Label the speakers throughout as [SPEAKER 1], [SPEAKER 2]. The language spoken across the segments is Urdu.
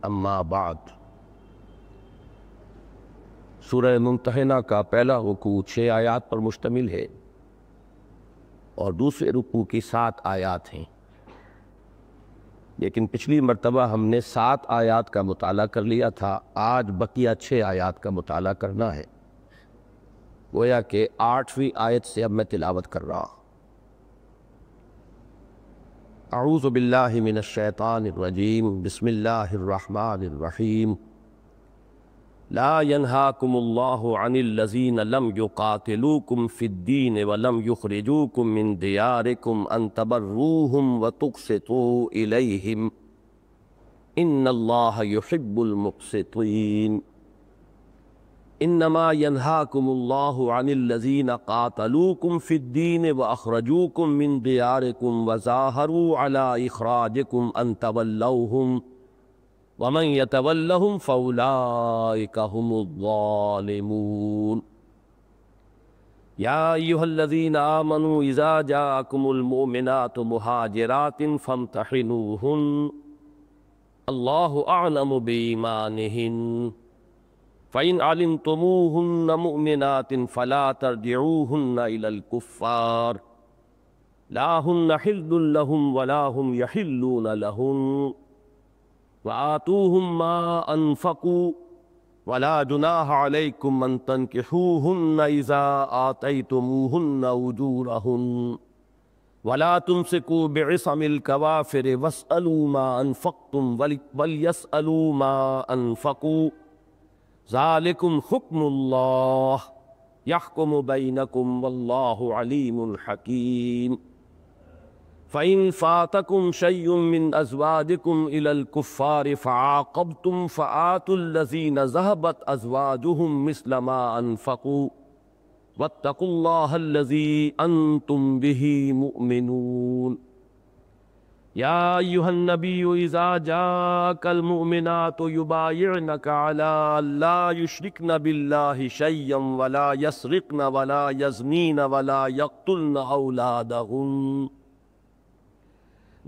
[SPEAKER 1] اما بعد، سورہ ممتحنہ کا پہلا رکوع 6 آیات پر مشتمل ہے اور دوسرے رکوع کی 7 آیات ہیں، لیکن پچھلی مرتبہ ہم نے 7 آیات کا مطالعہ کر لیا تھا۔ آج بقیہ 6 آیات کا مطالعہ کرنا ہے، گویا کہ 8ویں آیت سے اب میں تلاوت کر رہا ہوں۔ اعوذ باللہ من الشیطان الرجیم، بسم اللہ الرحمن الرحیم۔ لا ينهاكم الله عن الذين لم يقاتلوكم في الدين ولم يخرجوكم من دياركم أن تبروهم وتقسطوا إليهم إن الله يحب المقسطين إنما ينهاكم الله عن الذين قاتلوكم في الدين وأخرجوكم من دياركم وظاهروا على إخراجكم أن تولوهم وَمَنْ يَتَوَلَّهُمْ فَأُولَئِكَ هُمُ الظَّالِمُونَ يَا أَيُّهَا الَّذِينَ آمَنُوا إِذَا جَاءَكُمُ الْمُؤْمِنَاتُ مُهَاجِرَاتٍ فَامْتَحِنُوهُنَّ اللَّهُ أَعْلَمُ بِإِيمَانِهِنَّ فَإِنْ عَلِمْتُمُوهُنَّ مُؤْمِنَاتٍ فَلَا تَرْجِعُوهُنَّ إِلَى الْكُفَّارِ لَا هُنَّ حِلٌّ لَهُمْ وَلَا هُمْ يَحِلُّونَ لَهُنَّ وآتوهم ما أنفقوا ولا جناح عليكم أن تنكحوهن إذا آتيتموهن أجورهن ولا تمسكوا بعصم الكوافر واسألوا ما أنفقتم وليسألوا ما أنفقوا ذلكم حكم الله يحكم بينكم والله عليم حكيم فَإِنْ فَاتَكُمْ شَيْءٌ مِّنْ أَزْوَاجِكُمْ إِلَى الْكُفَّارِ فَعَاقَبْتُمْ فَآتُوا الَّذِينَ ذَهَبَتْ أَزْوَاجُهُمْ مِثْلَ مَا أَنفَقُوا وَاتَّقُوا اللَّهَ الَّذِي أَنْتُمْ بِهِ مُؤْمِنُونَ يَا أَيُّهَا النَّبِيُّ إِذَا جَاءَكَ الْمُؤْمِنَاتُ يُبَايِعْنَكَ عَلَىٰ أَن لَّا يُشْرِكْنَ بِاللَّهِ شَيْئًا وَلَا يَسْرِقْنَ وَلَا يَزْنِينَ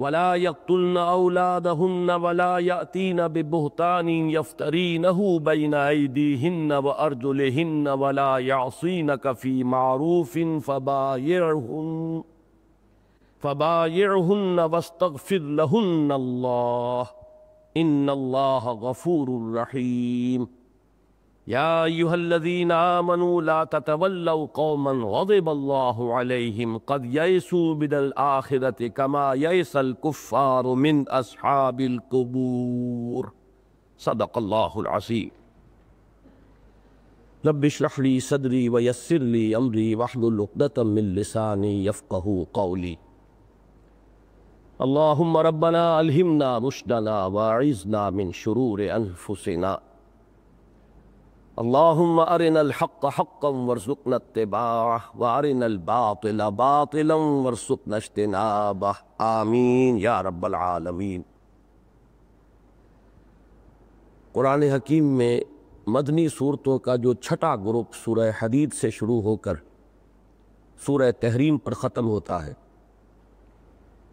[SPEAKER 1] وَلَا يقتلن أولادهن ولا يأتين ببهتان يفترينه بين أيديهن وأرجلهن ولا يعصينك في معروف فبايعهن واستغفر لهن الله إن الله غفور رحيم يا أيها الذين آمنوا لا تتولوا قوما غضب الله عليهم قد يئسوا من الآخرة كما يئس الكفار من أصحاب القبور صدق الله العظيم رب اشرح لي صدري ويسر لي أمري واحلل عقدة من لساني يفقهوا قولي اللهم ربنا ألهمنا رشدنا وأعذنا من شرور أنفسنا اللهم أرنا الحق حقا وارزقنا اتباعه وأرنا الباطل باطلا وارزقنا اجتنابه آمین یا رب العالمین۔ قرآن حکیم میں مدنی صورتوں کا جو 6واں گروپ سورہ حدید سے شروع ہو کر سورہ تحریم پر ختم ہوتا ہے،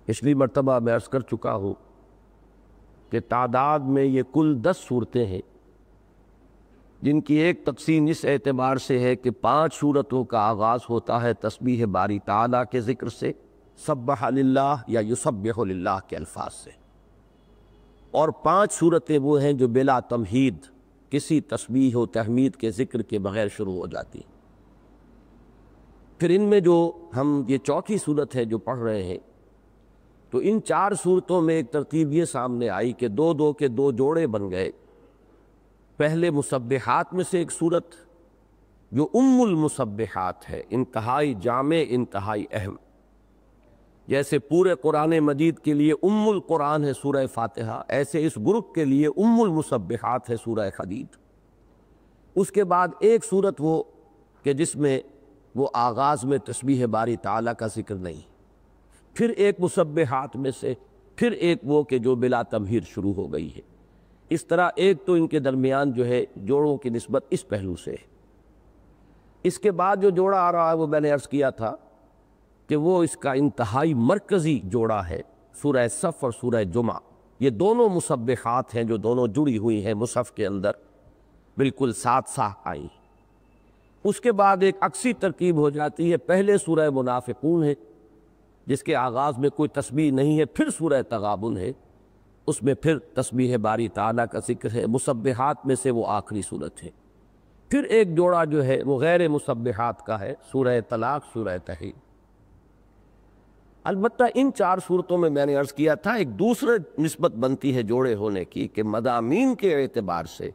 [SPEAKER 1] پچھلی مرتبہ میں عرض کر چکا ہوں کہ تعداد میں یہ کل 10 صورتیں ہیں، جن کی ایک تقسیم اس اعتبار سے ہے کہ 5 صورتوں کا آغاز ہوتا ہے تسبیح باری تعالیٰ کے ذکر سے، سبح للہ یا یسبح للہ کے الفاظ سے، اور 5 صورتیں وہ ہیں جو بلا تمہید کسی تسبیح و تحمید کے ذکر کے بغیر شروع ہو جاتی ہیں۔ پھر ان میں جو ہم یہ 4تھی صورت ہے جو پڑھ رہے ہیں، تو ان 4 صورتوں میں ایک ترتیب یہ سامنے آئی کہ 2 کے 2 جوڑے بن گئے۔ پہلے مسبحات میں سے ایک صورت جو ام المسبحات ہے، انتہائی جامع، انتہائی اہم، جیسے پورے قرآن مجید کے لیے ام القرآن ہے سورہ فاتحہ، ایسے اس گروپ کے لیے ام المسبحات ہے سورہ حدید۔ اس کے بعد ایک صورت وہ کہ جس میں وہ آغاز میں تسبیح باری تعالیٰ کا ذکر نہیں، پھر ایک مسبحات میں سے، پھر ایک وہ کہ جو بلا تمہید شروع ہو گئی ہے۔ اس طرح ایک تو ان کے درمیان جو ہے جوڑوں کی نسبت اس پہلو سے ہے۔ اس کے بعد جو جوڑا آ رہا ہے وہ میں نے عرض کیا تھا کہ وہ اس کا انتہائی مرکزی جوڑا ہے سورہ صف اور سورہ جمعہ، یہ دونوں مسبحات ہیں جو دونوں جڑی ہوئی ہیں مصحف کے اندر، بالکل ساتھ ساتھ آئی۔ اس کے بعد ایک عکسی ترکیب ہو جاتی ہے، پہلے سورہ منافقون ہے جس کے آغاز میں کوئی تسبیح نہیں ہے، پھر سورہ تغابن ہے، اس میں پھر تسبیح باری تعالیٰ کا ذکر ہے، مسبحات میں سے وہ آخری صورت ہے۔ پھر ایک جوڑا جو ہے وہ غیر مسبحات کا ہے، سورہ طلاق، سورہ تحریم۔ البتہ ان چار صورتوں میں نے عرض کیا تھا ایک دوسرے نسبت بنتی ہے جوڑے ہونے کی کہ مضامین کے اعتبار سے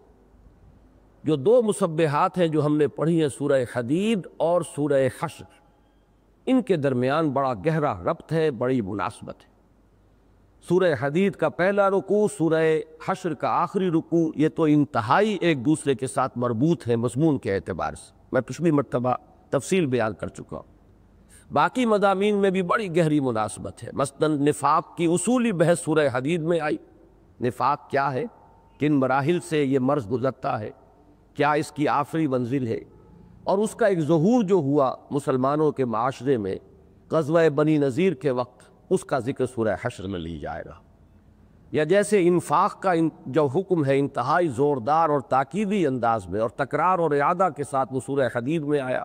[SPEAKER 1] جو دو مسبحات ہیں جو ہم نے پڑھی ہیں، سورہ حدید اور سورہ حشر، ان کے درمیان بڑا گہرا ربط ہے، بڑی مناسبت ہے۔ سورہ حدید کا پہلا رکوع، سورہ حشر کا آخری رکوع، یہ تو انتہائی ایک دوسرے کے ساتھ مربوط ہیں مضمون کے اعتبار سے، میں پچھلی مرتبہ تفصیل بیان کر چکا ہوں۔ باقی مضامین میں بھی بڑی گہری مناسبت ہے۔ مثلاً نفاق کی اصولی بحث سورہ حدید میں آئی، نفاق کیا ہے، کن مراحل سے یہ مرض گزرتا ہے، کیا اس کی آخری منزل ہے، اور اس کا ایک ظہور جو ہوا مسلمانوں کے معاشرے میں غزوہ بنی نذیر کے وقت، اس کا ذکر سورہ حشر میں لی جائے گا۔ یا جیسے انفاق کا جو حکم ہے انتہائی زوردار اور تاکیدی انداز میں اور تکرار اور اعادہ کے ساتھ وہ سورہ حدید میں آیا،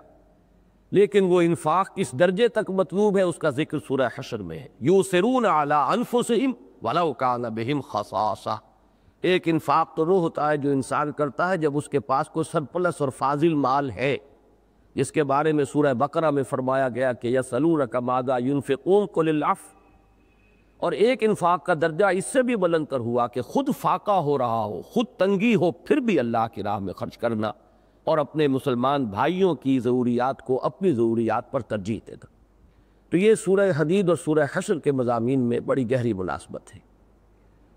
[SPEAKER 1] لیکن وہ انفاق کس درجے تک مطلوب ہے اس کا ذکر سورہ حشر میں ہے۔ یؤثرون علی انفسہم ولو کان بہم خصاصہ، ایک انفاق تو وہ ہوتا ہے جو انسان کرتا ہے جب اس کے پاس کوئی سرپلس اور فاضل مال ہے، جس کے بارے میں سورہ بقرہ میں فرمایا گیا کہ یسألونک ماذا ينفقون قل العفو۔ اور ایک انفاق کا درجہ اس سے بھی بلند تر ہوا کہ خود فاقہ ہو رہا ہو، خود تنگی ہو، پھر بھی اللہ کی راہ میں خرچ کرنا اور اپنے مسلمان بھائیوں کی ضروریات کو اپنی ضروریات پر ترجیح دینا۔ تو یہ سورہ حدید اور سورہ حشر کے مضامین میں بڑی گہری مناسبت ہے۔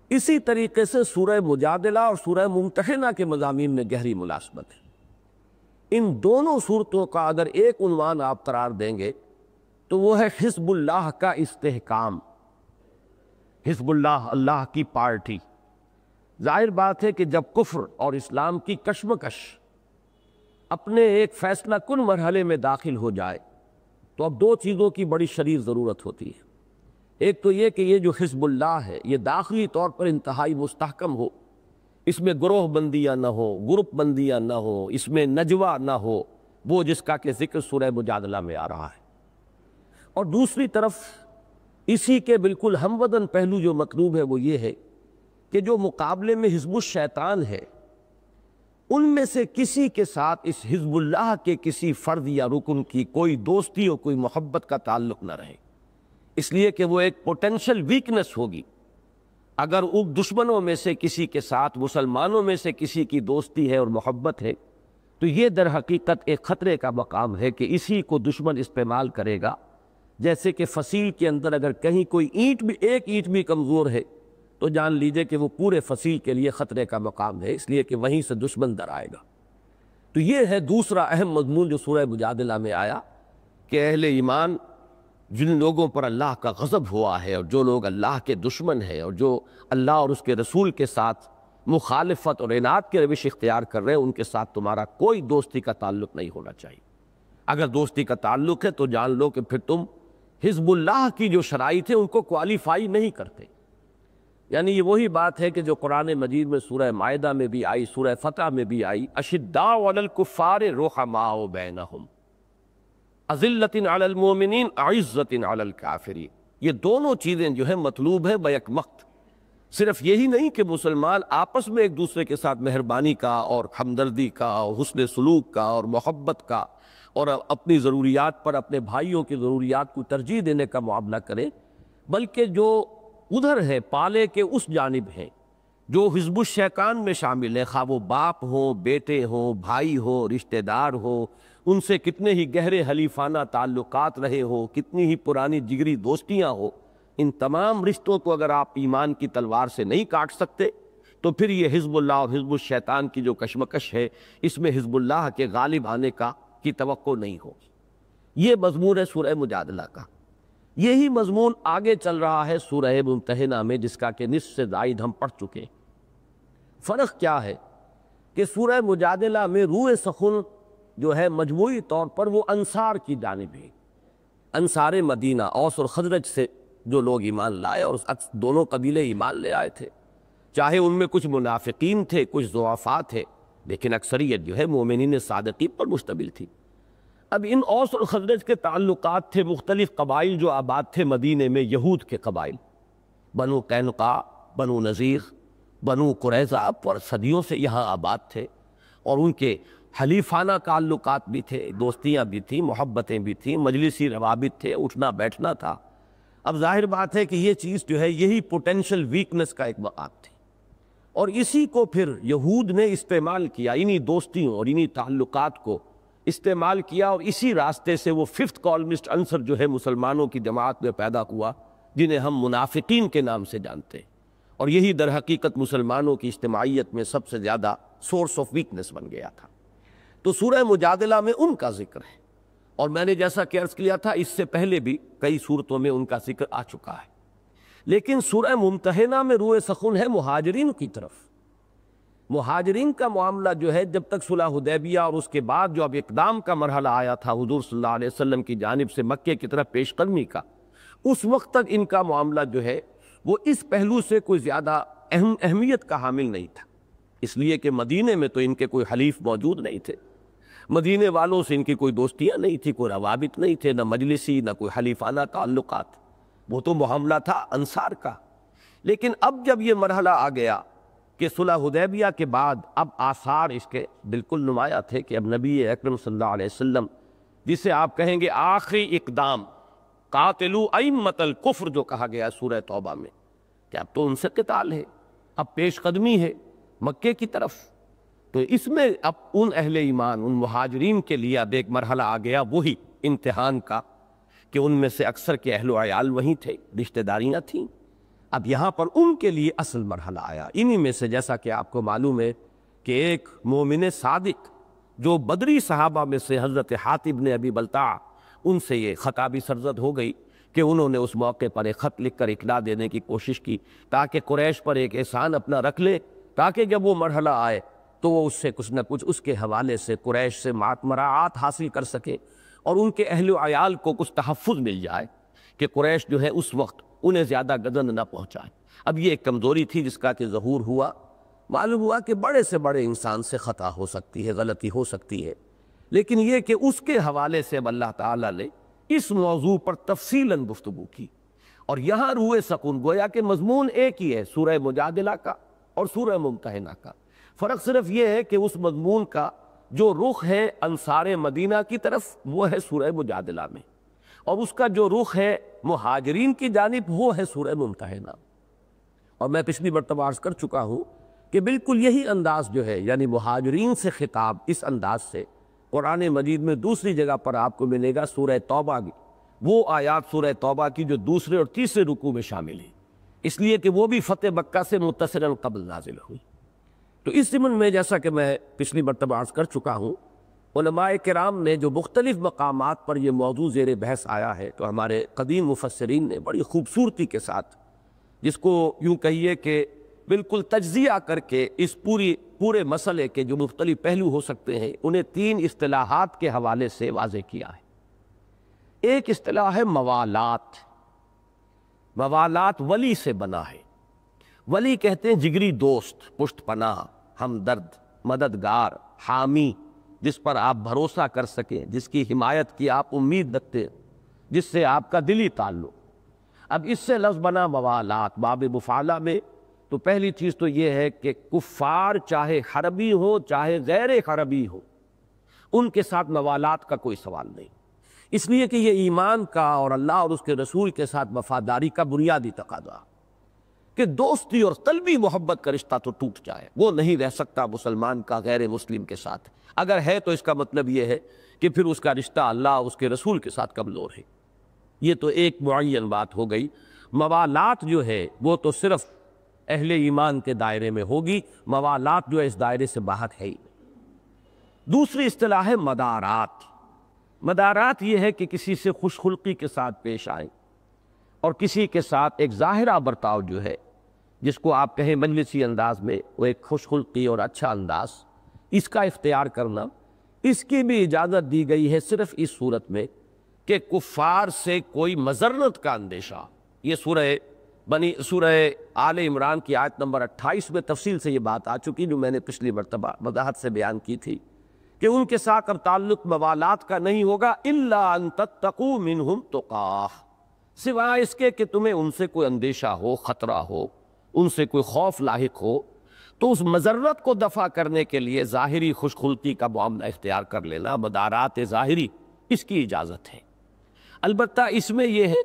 [SPEAKER 1] اسی طریقے سے سورہ مجادلہ اور سورہ ممتحنہ کے مضامین میں گہری مناسبت ہے۔ ان دونوں صورتوں کا اگر ایک عنوان آپ قرار دیں گے تو وہ ہے حزب اللہ کا استحکام۔ حزب اللہ، اللہ کی پارٹی۔ ظاہر بات ہے کہ جب کفر اور اسلام کی کشمکش اپنے ایک فیصلہ کن مرحلے میں داخل ہو جائے تو اب دو چیزوں کی بڑی شدید ضرورت ہوتی ہے۔ ایک تو یہ کہ یہ جو حزب اللہ ہے یہ داخلی طور پر انتہائی مستحکم ہو، اس میں گروہ بندیاں نہ ہو، گروپ بندیاں نہ ہو، اس میں نجوہ نہ ہو، وہ جس کا کہ ذکر سورہ مجادلہ میں آ رہا ہے۔ اور دوسری طرف اسی کے بالکل ہموطن پہلو جو مطلوب ہے وہ یہ ہے کہ جو مقابلے میں حزب الشیطان ہے ان میں سے کسی کے ساتھ اس حزب اللہ کے کسی فرد یا رکن کی کوئی دوستی اور کوئی محبت کا تعلق نہ رہے، اس لیے کہ وہ ایک پوٹینشل ویکنس ہوگی۔ اگر دشمنوں میں سے کسی کے ساتھ مسلمانوں میں سے کسی کی دوستی ہے اور محبت ہے تو یہ در حقیقت ایک خطرے کا مقام ہے کہ اسی کو دشمن استعمال کرے گا۔ جیسے کہ فصیل کے اندر اگر کہیں کوئی ایک اینٹ بھی کمزور ہے تو جان لیجئے کہ وہ پورے فصیل کے لیے خطرے کا مقام ہے، اس لیے کہ وہیں سے دشمن در آئے گا۔ تو یہ ہے دوسرا اہم مضمون جو سورہ مجادلہ میں آیا کہ اہل ایمان جن لوگوں پر اللہ کا غضب ہوا ہے اور جو لوگ اللہ کے دشمن ہیں اور جو اللہ اور اس کے رسول کے ساتھ مخالفت اور عناد کے روش اختیار کر رہے ہیں، ان کے ساتھ تمہارا کوئی دوستی کا تعلق نہیں ہونا چاہیے۔ اگر دوستی کا تعلق ہے تو جان لو کہ پھر تم حزب اللہ کی جو شرائط ہیں ان کو کوالیفائی نہیں کرتے۔ یعنی یہ وہی بات ہے کہ جو قرآن مجید میں سورہ مائدہ میں بھی آئی، سورہ فتح میں بھی آئی، اشداء علی الکفار رحماء بینہم اذلۃ علی المؤمنین اعزۃ علی الکافرین۔ یہ دونوں چیزیں جو ہیں مطلوب ہے بیک وقت۔ صرف یہی نہیں کہ مسلمان آپس میں ایک دوسرے کے ساتھ مہربانی کا اور ہمدردی کا اور حسن سلوک کا اور محبت کا اور اپنی ضروریات پر اپنے بھائیوں کی ضروریات کو ترجیح دینے کا معاملہ کریں، بلکہ جو ادھر ہے پالے کے اس جانب ہیں جو حزب الشیطان میں شامل ہیں، خواہ وہ باپ ہوں، بیٹے ہوں، بھائی ہو، رشتہ دار ہو، ان سے کتنے ہی گہرے حلیفانہ تعلقات رہے ہو، کتنی ہی پرانی جگری دوستیاں ہو، ان تمام رشتوں کو اگر آپ ایمان کی تلوار سے نہیں کاٹ سکتے تو پھر یہ حزب اللہ اور حزب الشیطان کی جو کشمکش ہے اس میں حزب اللہ کے غالب آنے کی توقع نہیں ہوگی۔ یہ مضمون ہے سورہ مجادلہ کا۔ یہی مضمون آگے چل رہا ہے سورہ ممتحنہ میں، جس کا کہ نصف سے زائد ہم پڑھ چکے ہیں۔ فرق کیا ہے کہ سورہ مجادلہ میں روح سخن جو ہے مجموعی طور پر وہ انصار کی جانب ہے، انصار مدینہ، اوس اور خزرج سے جو لوگ ایمان لائے، اور دونوں قبیلے ایمان لے آئے تھے، چاہے ان میں کچھ منافقین تھے، کچھ ضعفاء تھے، لیکن اکثریت جو ہے مومنین صادقین پر مشتمل تھی۔ اب ان اوس اور خزرج کے تعلقات تھے مختلف قبائل جو آباد تھے مدینے میں، یہود کے قبائل، بنو قینقاع، بنو نذیر، بنو قریظہ، پر صدیوں سے یہاں آباد تھے، اور ان کے حلیفانہ تعلقات بھی تھے، دوستیاں بھی تھیں، محبتیں بھی تھیں، مجلسی روابط تھے، اٹھنا بیٹھنا تھا۔ اب ظاہر بات ہے کہ یہ چیز جو ہے یہی پوٹینشل ویکنس کا ایک مقام تھی، اور اسی کو پھر یہود نے استعمال کیا، انہی دوستیوں اور انہی تعلقات کو استعمال کیا، اور اسی راستے سے وہ ففتھ کالمسٹ عنصر جو ہے مسلمانوں کی جماعت میں پیدا ہوا، جنہیں ہم منافقین کے نام سے جانتے ہیں، اور یہی در حقیقت مسلمانوں کی اجتماعیت میں سب سے زیادہ سورس آف ویکنس بن گیا تھا۔ تو سورہ مجادلہ میں ان کا ذکر ہے، اور میں نے جیسا کہ عرض کیا تھا اس سے پہلے بھی کئی صورتوں میں ان کا ذکر آ چکا ہے، لیکن سورہ ممتحنہ میں روئے سخن ہے مہاجرین کی طرف۔ مہاجرین کا معاملہ جو ہے جب تک صلح حدیبیہ اور اس کے بعد جو اب اقدام کا مرحلہ آیا تھا حضور صلی اللہ علیہ وسلم کی جانب سے مکے کی طرف پیش قدمی کا، اس وقت تک ان کا معاملہ جو ہے وہ اس پہلو سے کوئی زیادہ اہمیت کا حامل نہیں تھا، اس لیے کہ مدینے میں تو ان کے کوئی حلیف موجود نہیں تھے، مدینے والوں سے ان کی کوئی دوستیاں نہیں تھی، کوئی روابط نہیں تھے، نہ مجلسی نہ کوئی حلیفانہ تعلقات، وہ تو معاملہ تھا انصار کا۔ لیکن اب جب یہ مرحلہ آ گیا کہ صلح حدیبیہ کے بعد اب آثار اس کے بالکل نمایاں تھے کہ اب نبی اکرم صلی اللہ علیہ وسلم، جسے آپ کہیں گے آخری اقدام، قاتلوا ائمۃ الکفر جو کہا گیا سورہ توبہ میں، کہ اب تو ان سے قتال ہے، اب پیش قدمی ہے مکے کی طرف، تو اس میں اب ان اہل ایمان، ان مہاجرین کے لیے اب ایک مرحلہ آ گیا وہی امتحان کا، کہ ان میں سے اکثر کے اہل و عیال وہیں تھے، رشتہ داریاں تھیں، اب یہاں پر ان کے لیے اصل مرحلہ آیا۔ انہی میں سے جیسا کہ آپ کو معلوم ہے کہ ایک مومن صادق جو بدری صحابہ میں سے حضرت حاتب بن ابی بلتع، ان سے یہ خطابی سرزد ہو گئی کہ انہوں نے اس موقع پر ایک خط لکھ کر اطلاع دینے کی کوشش کی تاکہ قریش پر ایک احسان اپنا رکھ لے، تاکہ جب وہ مرحلہ آئے تو وہ اس سے کچھ نہ کچھ اس کے حوالے سے قریش سے مراعات حاصل کر سکے، اور ان کے اہل و عیال کو کچھ تحفظ مل جائے کہ قریش جو ہے اس وقت انہیں زیادہ گزند نہ پہنچائے۔ اب یہ ایک کمزوری تھی جس کا کہ ظہور ہوا، معلوم ہوا کہ بڑے سے بڑے انسان سے خطا ہو سکتی ہے، غلطی ہو سکتی ہے، لیکن یہ کہ اس کے حوالے سے اب اللہ تعالیٰ نے اس موضوع پر تفصیلاً گفتگو کی، اور یہاں روئے سکون گویا کہ مضمون ایک ہی ہے سورہ مجادلہ کا اور سورہ ممتحنہ کا، فرق صرف یہ ہے کہ اس مضمون کا جو رخ ہے انصار مدینہ کی طرف وہ ہے سورہ مجادلہ میں، اور اس کا جو رخ ہے مہاجرین کی جانب وہ ہے سورہ ممتحنہ۔ اور میں پچھلی مرتبہ عرض کر چکا ہوں کہ بالکل یہی انداز جو ہے، یعنی مہاجرین سے خطاب اس انداز سے قرآن مجید میں دوسری جگہ پر آپ کو ملے گا سورہ توبہ کی، وہ آیات سورہ توبہ کی جو دوسرے اور تیسرے رکوع میں شامل ہیں، اس لیے کہ وہ بھی فتح مکہ سے متصلاً قبل نازل ہوئی۔ تو اس ضمن میں جیسا کہ میں پچھلی مرتبہ عرض کر چکا ہوں، علماء کرام نے جو مختلف مقامات پر یہ موضوع زیر بحث آیا ہے، تو ہمارے قدیم مفسرین نے بڑی خوبصورتی کے ساتھ، جس کو یوں کہیے کہ بالکل تجزیہ کر کے اس پورے مسئلے کے جو مختلف پہلو ہو سکتے ہیں انہیں 3 اصطلاحات کے حوالے سے واضح کیا ہے۔ ایک اصطلاح ہے موالات۔ موالات ولی سے بنا ہے۔ ولی کہتے ہیں جگری دوست، پشت پناہ، ہمدرد، مددگار، حامی، جس پر آپ بھروسہ کر سکیں، جس کی حمایت کی آپ امید رکھتے ہیں، جس سے آپ کا دلی تعلق۔ اب اس سے لفظ بنا موالات باب مفعلہ میں، تو پہلی چیز تو یہ ہے کہ کفار چاہے حربی ہو چاہے غیر حربی ہو، ان کے ساتھ موالات کا کوئی سوال نہیں، اس لیے کہ یہ ایمان کا اور اللہ اور اس کے رسول کے ساتھ وفاداری کا بنیادی تقاضا، کہ دوستی اور قلبی محبت کا رشتہ تو ٹوٹ جائے، وہ نہیں رہ سکتا مسلمان کا غیر مسلم کے ساتھ، اگر ہے تو اس کا مطلب یہ ہے کہ پھر اس کا رشتہ اللہ اور اس کے رسول کے ساتھ کمزور ہے۔ یہ تو ایک معین بات ہو گئی۔ موالات جو ہے وہ تو صرف اہل ایمان کے دائرے میں ہوگی، موالات جو ہے اس دائرے سے باہر ہے ہی۔ دوسری اصطلاح ہے مدارات۔ مدارات یہ ہے کہ کسی سے خوش خلقی کے ساتھ پیش آئیں، اور کسی کے ساتھ ایک ظاہرہ برتاؤ جو ہے، جس کو آپ کہیں مجلسی انداز میں، وہ ایک خوش خلقی اور اچھا انداز، اس کا اختیار کرنا، اس کی بھی اجازت دی گئی ہے صرف اس صورت میں کہ کفار سے کوئی مضرت کا اندیشہ، یہ سورہ آل عمران کی آیت نمبر 28 میں تفصیل سے یہ بات آ چکی جو میں نے پچھلی مرتبہ وضاحت سے بیان کی تھی کہ ان کے ساتھ اب تعلق موالات کا نہیں ہوگا الا ان تتقوا منہم تقاہ، سوائے اس کے کہ تمہیں ان سے کوئی اندیشہ ہو، خطرہ ہو، ان سے کوئی خوف لاحق ہو، تو اس مضرت کو دفع کرنے کے لیے ظاہری خوش خلقی کا معاملہ اختیار کر لینا، مدارات ظاہری، اس کی اجازت ہے۔ البتہ اس میں یہ ہے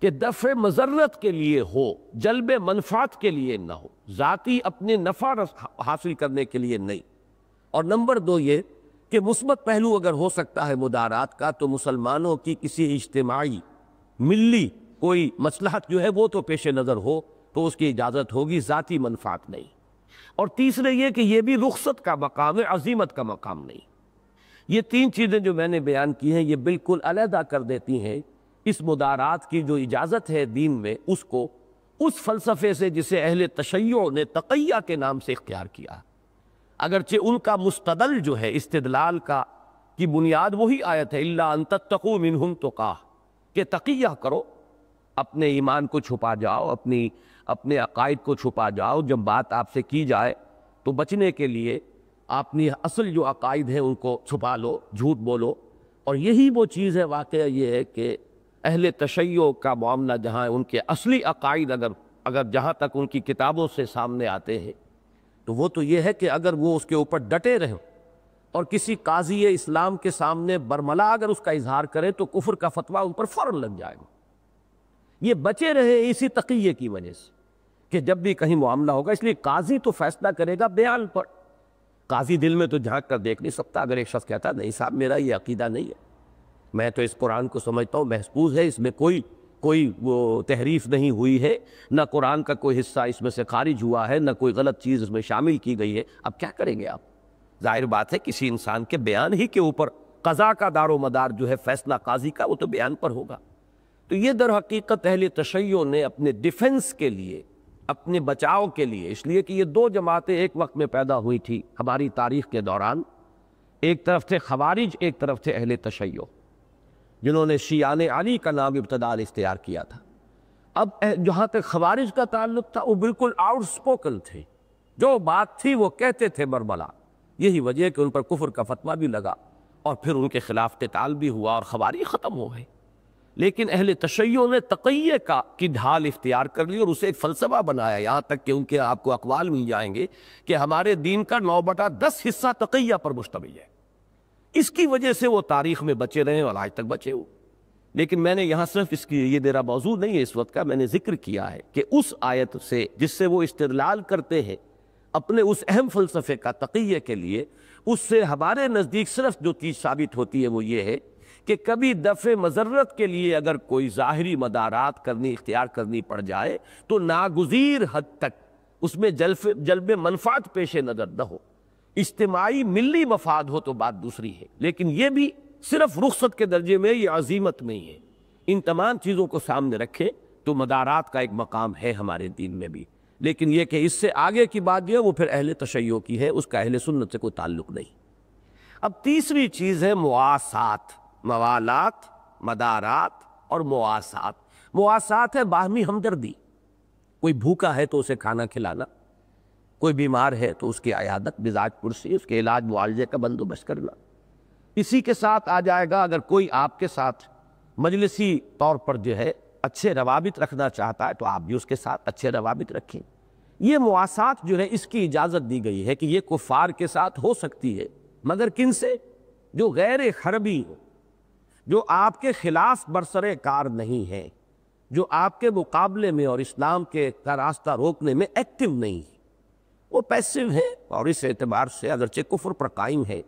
[SPEAKER 1] کہ دفع مضرت کے لیے ہو، جلب منفعت کے لیے نہ ہو، ذاتی اپنے نفع حاصل کرنے کے لیے نہیں۔ اور نمبر 2 یہ کہ مثبت پہلو اگر ہو سکتا ہے مدارات کا تو مسلمانوں کی کسی اجتماعی ملی کوئی مصلحت جو ہے وہ تو پیش نظر ہو تو اس کی اجازت ہوگی، ذاتی منفعت نہیں۔ اور تیسرے یہ کہ یہ بھی رخصت کا مقام ہے، عزیمت کا مقام نہیں۔ یہ 3 چیزیں جو میں نے بیان کی ہیں یہ بالکل علیحدہ کر دیتی ہیں اس مدارات کی جو اجازت ہے دین میں، اس کو اس فلسفے سے جسے اہل تشیع نے تقیہ کے نام سے اختیار کیا۔ اگرچہ ان کا مستدل جو ہے استدلال کی بنیاد وہی آیت ہے الا ان تتقوا منہم تقاہ، کہ تقیہ کرو، اپنے ایمان کو چھپا جاؤ، اپنے عقائد کو چھپا جاؤ، جب بات آپ سے کی جائے تو بچنے کے لیے اپنی اصل جو عقائد ہیں ان کو چھپا لو، جھوٹ بولو۔ اور یہی وہ چیز ہے، واقعہ یہ ہے کہ اہل تشیع کا معاملہ جہاں ان کے اصلی عقائد اگر جہاں تک ان کی کتابوں سے سامنے آتے ہیں تو وہ تو یہ ہے کہ اگر وہ اس کے اوپر ڈٹے رہیں اور کسی قاضی اسلام کے سامنے برملا اگر اس کا اظہار کریں تو کفر کا فتویٰ ان پر فوراً لگ جائے گا۔ یہ بچے رہے اسی تقیے کی وجہ سے کہ جب بھی کہیں معاملہ ہوگا، اس لیے قاضی تو فیصلہ کرے گا بیان پر، قاضی دل میں تو جھانک کر دیکھ نہیں سکتا۔ اگر ایک شخص کہتا نہیں صاحب میرا یہ عقیدہ نہیں ہے، میں تو اس قرآن کو سمجھتا ہوں محفوظ ہے، اس میں کوئی وہ تحریف نہیں ہوئی ہے، نہ قرآن کا کوئی حصہ اس میں سے خارج ہوا ہے، نہ کوئی غلط چیز اس میں شامل کی گئی ہے، اب کیا کریں گے آپ؟ ظاہر بات ہے کسی انسان کے بیان ہی کے اوپر قضا کا دار و مدار جو ہے فیصلہ قاضی کا وہ تو بیان پر ہوگا۔ تو یہ در حقیقت اہل تشیع نے اپنے ڈیفنس کے لیے، اپنے بچاؤ کے لیے، اس لیے کہ یہ 2 جماعتیں ایک وقت میں پیدا ہوئی تھی ہماری تاریخ کے دوران، ایک طرف تھے خوارج، ایک طرف تھے اہل تشیع، جنہوں نے شیعان علی کا نام ابتداء اختیار کیا تھا۔ اب جہاں تک خوارج کا تعلق تھا وہ بالکل آؤٹ سپوکن تھے، جو بات تھی وہ کہتے تھے برملا۔ یہی وجہ ہے کہ ان پر کفر کا فتویٰ بھی لگا اور پھر ان کے خلاف قتال بھی ہوا اور خوارج ختم ہو گئے۔ لیکن اہل تشیع نے تقیہ کی ڈھال اختیار کر لی اور اسے ایک فلسفہ بنایا، یہاں تک کہ ان کے آپ کو اقوال مل جائیں گے کہ ہمارے دین کا 9/10 حصہ تقیہ پر مشتمل ہے۔ اس کی وجہ سے وہ تاریخ میں بچے رہے اور آج تک بچے ہو۔ لیکن میں نے یہاں صرف اس کی، یہ میرا موضوع نہیں ہے اس وقت کا، میں نے ذکر کیا ہے کہ اس آیت سے جس سے وہ استدلال کرتے ہیں اپنے اس اہم فلسفے کا تقیہ کے لیے، اس سے ہمارے نزدیک صرف جو چیز ثابت ہوتی ہے وہ یہ ہے کہ کبھی دفع مضرت کے لیے اگر کوئی ظاہری مدارات اختیار کرنی پڑ جائے تو ناگزیر حد تک اس میں جلب منفعت پیش نظر نہ ہو، اجتماعی ملی مفاد ہو تو بات دوسری ہے، لیکن یہ بھی صرف رخصت کے درجے میں، یہ عزیمت میں ہی ہے۔ ان تمام چیزوں کو سامنے رکھے تو مدارات کا ایک مقام ہے ہمارے دین میں بھی، لیکن یہ کہ اس سے آگے کی بات جو ہے وہ پھر اہل تشیع کی ہے، اس کا اہل سنت سے کوئی تعلق نہیں۔ اب تیسری چیز ہے مواسات، موالات، مدارات اور مواسات۔ مواسات ہے باہمی ہمدردی، کوئی بھوکا ہے تو اسے کھانا کھلانا، کوئی بیمار ہے تو اس کی عیادت، مزاج پرسی، اس کے علاج معالجے کا بندوبست کرنا۔ اسی کے ساتھ آ جائے گا اگر کوئی آپ کے ساتھ مجلسی طور پر جو ہے اچھے روابط رکھنا چاہتا ہے تو آپ بھی اس کے ساتھ اچھے روابط رکھیں۔ یہ مواسات جو ہے اس کی اجازت دی گئی ہے کہ یہ کفار کے ساتھ ہو سکتی ہے، مگر کن سے؟ جو غیر حربی ہو، جو آپ کے خلاف برسر کار نہیں ہے، جو آپ کے مقابلے میں اور اسلام کے کا راستہ روکنے میں ایکٹیو نہیں ہے، وہ پیسو ہے اور اس اعتبار سے اگرچہ کفر پر قائم ہے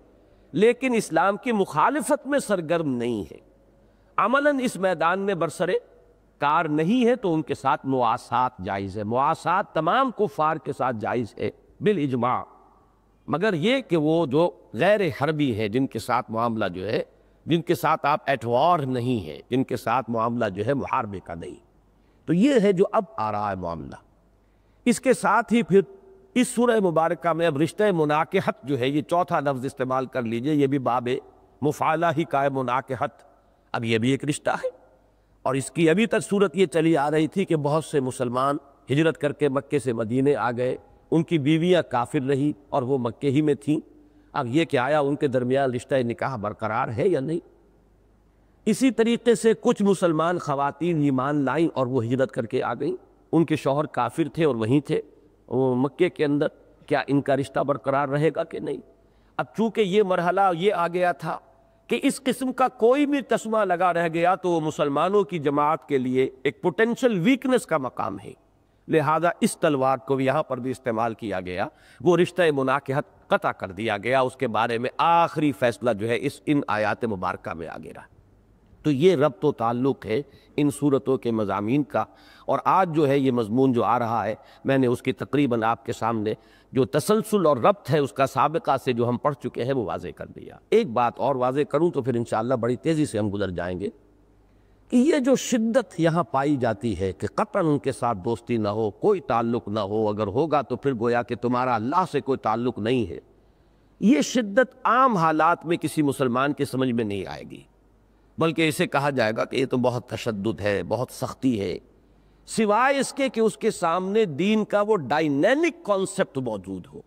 [SPEAKER 1] لیکن اسلام کی مخالفت میں سرگرم نہیں ہے، عملاً اس میدان میں برسر کار نہیں ہے، تو ان کے ساتھ مواسات جائز ہے۔ مواسات تمام کفار کے ساتھ جائز ہے بالاجماع، مگر یہ کہ وہ جو غیر حربی ہے، جن کے ساتھ معاملہ جو ہے، جن کے ساتھ آپ ایٹ وار نہیں ہے، جن کے ساتھ معاملہ جو ہے محاربے کا نہیں، تو یہ ہے جو اب آ رہا ہے معاملہ۔ اس کے ساتھ ہی پھر اس سورہ مبارکہ میں اب رشتہ مناکحت جو ہے، یہ چوتھا لفظ استعمال کر لیجئے، یہ بھی باب مفعلہ ہی کا ہے، مناکحت، اب یہ بھی ایک رشتہ ہے اور اس کی ابھی تک صورت یہ چلی آ رہی تھی کہ بہت سے مسلمان ہجرت کر کے مکے سے مدینے آ گئے، ان کی بیویاں کافر رہی اور وہ مکے ہی میں تھیں۔ اب یہ کہ آیا ان کے درمیان رشتہ نکاح برقرار ہے یا نہیں۔ اسی طریقے سے کچھ مسلمان خواتین ایمان لائیں اور وہ ہجرت کر کے آ گئیں، ان کے شوہر کافر تھے اور وہیں تھے وہ مکے کے اندر، کیا ان کا رشتہ برقرار رہے گا کہ نہیں؟ اب چونکہ یہ مرحلہ یہ آ گیا تھا کہ اس قسم کا کوئی بھی تسمہ لگا رہ گیا تو وہ مسلمانوں کی جماعت کے لیے ایک پوٹینشل ویکنس کا مقام ہے، لہذا اس تلوار کو یہاں پر بھی استعمال کیا گیا، وہ رشتہ مناکحت قطع کر دیا گیا، اس کے بارے میں آخری فیصلہ جو ہے ان آیات مبارکہ میں آ گیا۔ تو یہ ربط و تعلق ہے ان صورتوں کے مضامین کا، اور آج جو ہے یہ مضمون جو آ رہا ہے میں نے اس کی تقریباً آپ کے سامنے جو تسلسل اور ربط ہے اس کا سابقہ سے جو ہم پڑھ چکے ہیں وہ واضح کر دیا۔ ایک بات اور واضح کروں تو پھر انشاءاللہ بڑی تیزی سے ہم گزر جائیں گے کہ یہ جو شدت یہاں پائی جاتی ہے کہ قطعاً ان کے ساتھ دوستی نہ ہو، کوئی تعلق نہ ہو، اگر ہوگا تو پھر گویا کہ تمہارا اللہ سے کوئی تعلق نہیں ہے، یہ شدت عام حالات میں کسی مسلمان کے سمجھ میں نہیں آئے گی، بلکہ اسے کہا جائے گا کہ یہ تو بہت تشدد ہے، بہت سختی ہے، سوائے اس کے کہ اس کے سامنے دین کا وہ ڈائنامک کانسیپٹ موجود ہو۔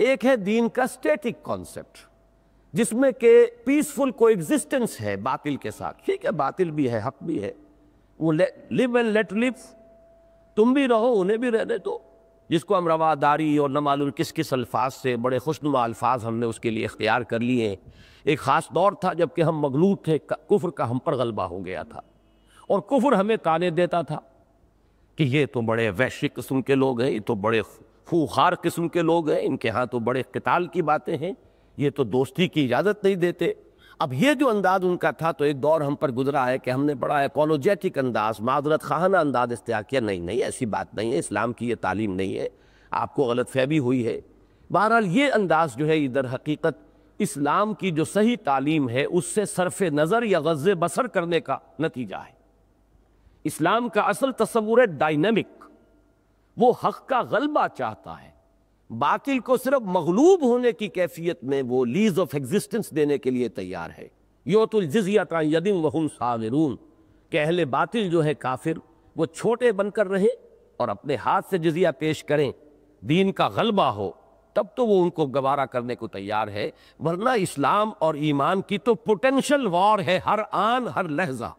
[SPEAKER 1] ایک ہے دین کا سٹیٹک کانسیپٹ جس میں کہ پیسفل کو ایگزسٹنس ہے باطل کے ساتھ، ٹھیک ہے باطل بھی ہے حق بھی ہے، وہ لیو اینڈ لیٹ لیو، تم بھی رہو انہیں بھی رہنے دو، جس کو ہم رواداری اور نہ معلوم کس کس الفاظ سے بڑے خوشنما الفاظ ہم نے اس کے لیے اختیار کر لیے ہیں۔ ایک خاص دور تھا جب کہ ہم مغلوب تھے، کفر کا ہم پر غلبہ ہو گیا تھا، اور کفر ہمیں تانے دیتا تھا کہ یہ تو بڑے وحشی قسم کے لوگ ہیں، یہ تو بڑے خوخار قسم کے لوگ ہیں، ان کے ہاں تو بڑے قتال کی باتیں ہیں، یہ تو دوستی کی اجازت نہیں دیتے۔ اب یہ جو انداز ان کا تھا تو ایک دور ہم پر گزرا ہے کہ ہم نے بڑا اپولوجیٹک انداز، معذرت خواہانہ انداز اختیار کیا، نہیں ایسی بات نہیں ہے، اسلام کی یہ تعلیم نہیں ہے، آپ کو غلط فہمی ہوئی ہے۔ بہرحال یہ انداز جو ہے یہ در حقیقت اسلام کی جو صحیح تعلیم ہے اس سے صرف نظر یا غض بصر کرنے کا نتیجہ ہے۔ اسلام کا اصل تصور ہے ڈائنامک، وہ حق کا غلبہ چاہتا ہے، باطل کو صرف مغلوب ہونے کی کیفیت میں وہ لیز آف ایگزسٹنس دینے کے لیے تیار ہے۔ یؤتوا الجزیۃ عن ید وہم صاغرون، کہ اہل باطل جو ہے کافر وہ چھوٹے بن کر رہیں اور اپنے ہاتھ سے جزیہ پیش کریں، دین کا غلبہ ہو تب تو وہ ان کو گوارا کرنے کو تیار ہے، ورنہ اسلام اور ایمان کی تو پوٹینشل وار ہے، ہر آن ہر لحظہ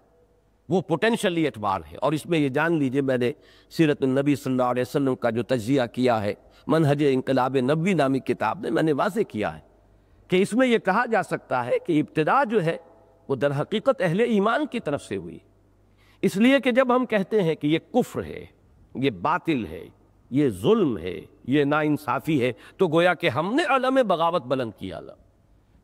[SPEAKER 1] وہ پوٹینشلی اعتبار ہے۔ اور اس میں یہ جان لیجئے میں نے سیرت النبی صلی اللہ علیہ وسلم کا جو تجزیہ کیا ہے منہج انقلاب نبوی نامی کتاب نے، میں نے واضح کیا ہے کہ اس میں یہ کہا جا سکتا ہے کہ ابتدا جو ہے وہ در حقیقت اہل ایمان کی طرف سے ہوئی، اس لیے کہ جب ہم کہتے ہیں کہ یہ کفر ہے، یہ باطل ہے، یہ ظلم ہے، یہ ناانصافی ہے، تو گویا کہ ہم نے علم بغاوت بلند کیا۔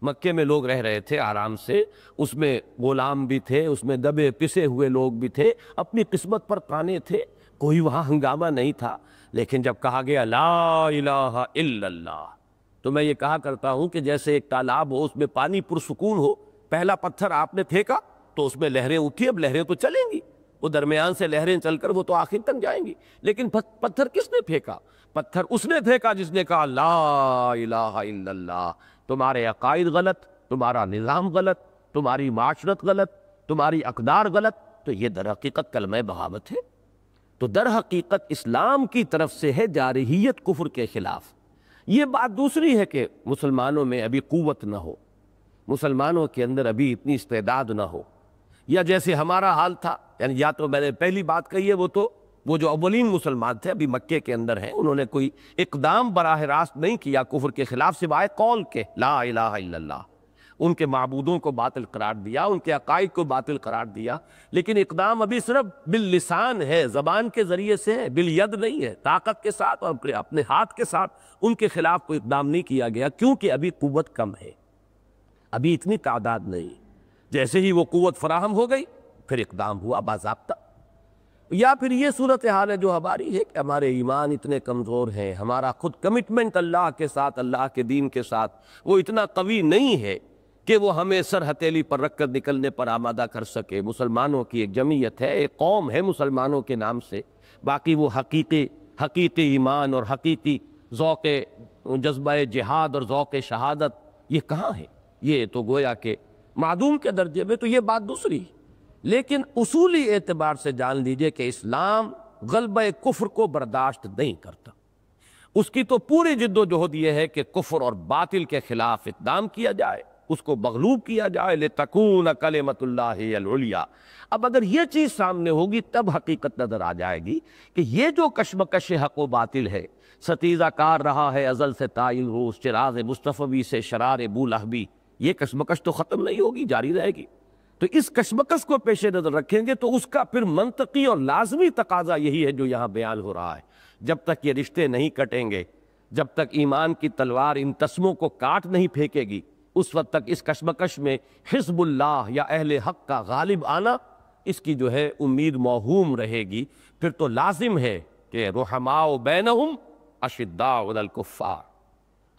[SPEAKER 1] مکے میں لوگ رہ رہے تھے آرام سے، اس میں غلام بھی تھے، اس میں دبے پسے ہوئے لوگ بھی تھے، اپنی قسمت پر قانے تھے، کوئی وہاں ہنگامہ نہیں تھا۔ لیکن جب کہا گیا لا الہ الا اللہ، تو میں یہ کہا کرتا ہوں کہ جیسے ایک تالاب ہو، اس میں پانی پرسکون ہو، پہلا پتھر آپ نے پھینکا تو اس میں لہریں اٹھی، اب لہریں تو چلیں گی، وہ درمیان سے لہریں چل کر وہ تو آخر تک جائیں گی، لیکن پتھر کس نے پھینکا؟ پتھر اس نے پھینکا جس نے کہا لا الہ الا اللہ۔ تمہارے عقائد غلط، تمہارا نظام غلط، تمہاری معاشرت غلط، تمہاری اقدار غلط، تو یہ در حقیقت کلمہ بغاوت ہے۔ تو در حقیقت اسلام کی طرف سے ہے جارحیت کفر کے خلاف۔ یہ بات دوسری ہے کہ مسلمانوں میں ابھی قوت نہ ہو، مسلمانوں کے اندر ابھی اتنی استعداد نہ ہو، یا جیسے ہمارا حال تھا، یعنی یا تو میں نے پہلی بات کہی ہے وہ جو اولین مسلمان تھے ابھی مکے کے اندر ہیں، انہوں نے کوئی اقدام براہ راست نہیں کیا کفر کے خلاف سوائے قول کے لا الہ الا اللہ، ان کے معبودوں کو باطل قرار دیا، ان کے عقائد کو باطل قرار دیا، لیکن اقدام ابھی صرف باللسان ہے، زبان کے ذریعے سے ہے، بالید نہیں ہے، طاقت کے ساتھ اور اپنے ہاتھ کے ساتھ ان کے خلاف کوئی اقدام نہیں کیا گیا، کیونکہ ابھی قوت کم ہے، ابھی اتنی تعداد نہیں۔ جیسے ہی وہ قوت فراہم ہو گئی پھر اقدام ہوا باضابطہ۔ یا پھر یہ صورتحال ہے جو ہماری ہے کہ ہمارے ایمان اتنے کمزور ہیں، ہمارا خود کمٹمنٹ اللہ کے ساتھ، اللہ کے دین کے ساتھ وہ اتنا قوی نہیں ہے کہ وہ ہمیں سر ہتھیلی پر رکھ کر نکلنے پر آمادہ کر سکے۔ مسلمانوں کی ایک جمعیت ہے، ایک قوم ہے مسلمانوں کے نام سے، باقی وہ حقیقی ایمان اور حقیقی ذوق جذبہ جہاد اور ذوق شہادت یہ کہاں ہے؟ یہ تو گویا کہ معدوم کے درجے میں۔ تو یہ بات دوسری، لیکن اصولی اعتبار سے جان لیجئے کہ اسلام غلبہ کفر کو برداشت نہیں کرتا. اس کی تو پوری جد و جہد یہ ہے کہ کفر اور باطل کے خلاف اقدام کیا جائے، اس کو مغلوب کیا جائے. لِتَكُونَ کَلِمَةُ اللَّهِ الْعُلْيَا. اب اگر یہ چیز سامنے ہوگی تب حقیقت نظر آ جائے گی کہ یہ جو کشمکش حق و باطل ہے، ستیزہ کار رہا ہے ازل سے تائل روز، چراغ مصطفی سے شرار بولہبی، یہ کشمکش تو ختم نہیں ہوگی، جاری رہے گی. تو اس کشمکش کو پیش نظر رکھیں گے تو اس کا پھر منطقی اور لازمی تقاضا یہی ہے جو یہاں بیان ہو رہا ہے. جب تک یہ رشتے نہیں کٹیں گے، جب تک ایمان کی تلوار ان تسموں کو کاٹ نہیں پھینکے گی، اس وقت تک اس کشمکش میں حزب اللہ یا اہل حق کا غالب آنا اس کی جو ہے امید موہوم رہے گی. پھر تو لازم ہے کہ رحماء بینہم اشداء علی الکفار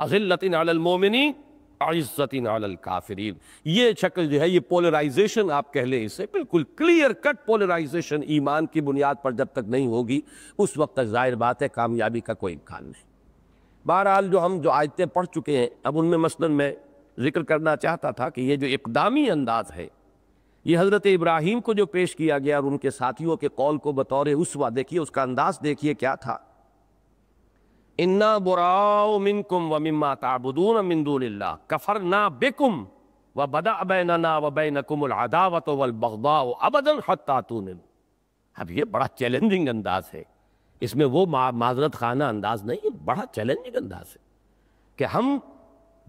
[SPEAKER 1] اذلۃ علی المؤمنین عزت علی الکافرین. یہ شکل جو ہے، یہ پولرائزیشن آپ کہہ لیں اسے، بالکل کلیئر کٹ پولرائزیشن ایمان کی بنیاد پر جب تک نہیں ہوگی اس وقت تک ظاہر بات ہے کامیابی کا کوئی امکان نہیں. بہرحال جو آیتیں پڑھ چکے ہیں، اب ان میں مثلاً میں ذکر کرنا چاہتا تھا کہ یہ جو اقدامی انداز ہے، یہ حضرت ابراہیم کو جو پیش کیا گیا اور ان کے ساتھیوں کے قول کو بطور اسوہ دیکھیے، اس کا انداز دیکھیے کیا تھا. اِنَّا بُرَاءُ مِنْكُمْ وَمِمَّا تَعْبُدُونَ مِن دُونِ اللَّهِ كَفَرْنَا بِكُمْ وَبَدَأَ بَيْنَنَا وَبَيْنَكُمُ الْعَدَاوَةُ وَالْبَغْضَاءُ أَبَدًا حَتَّىٰ تُؤْمِنُوا. اب یہ بڑا چیلنجنگ انداز ہے، اس میں وہ معذرت خانہ انداز نہیں، یہ بڑا چیلنجنگ انداز ہے کہ ہم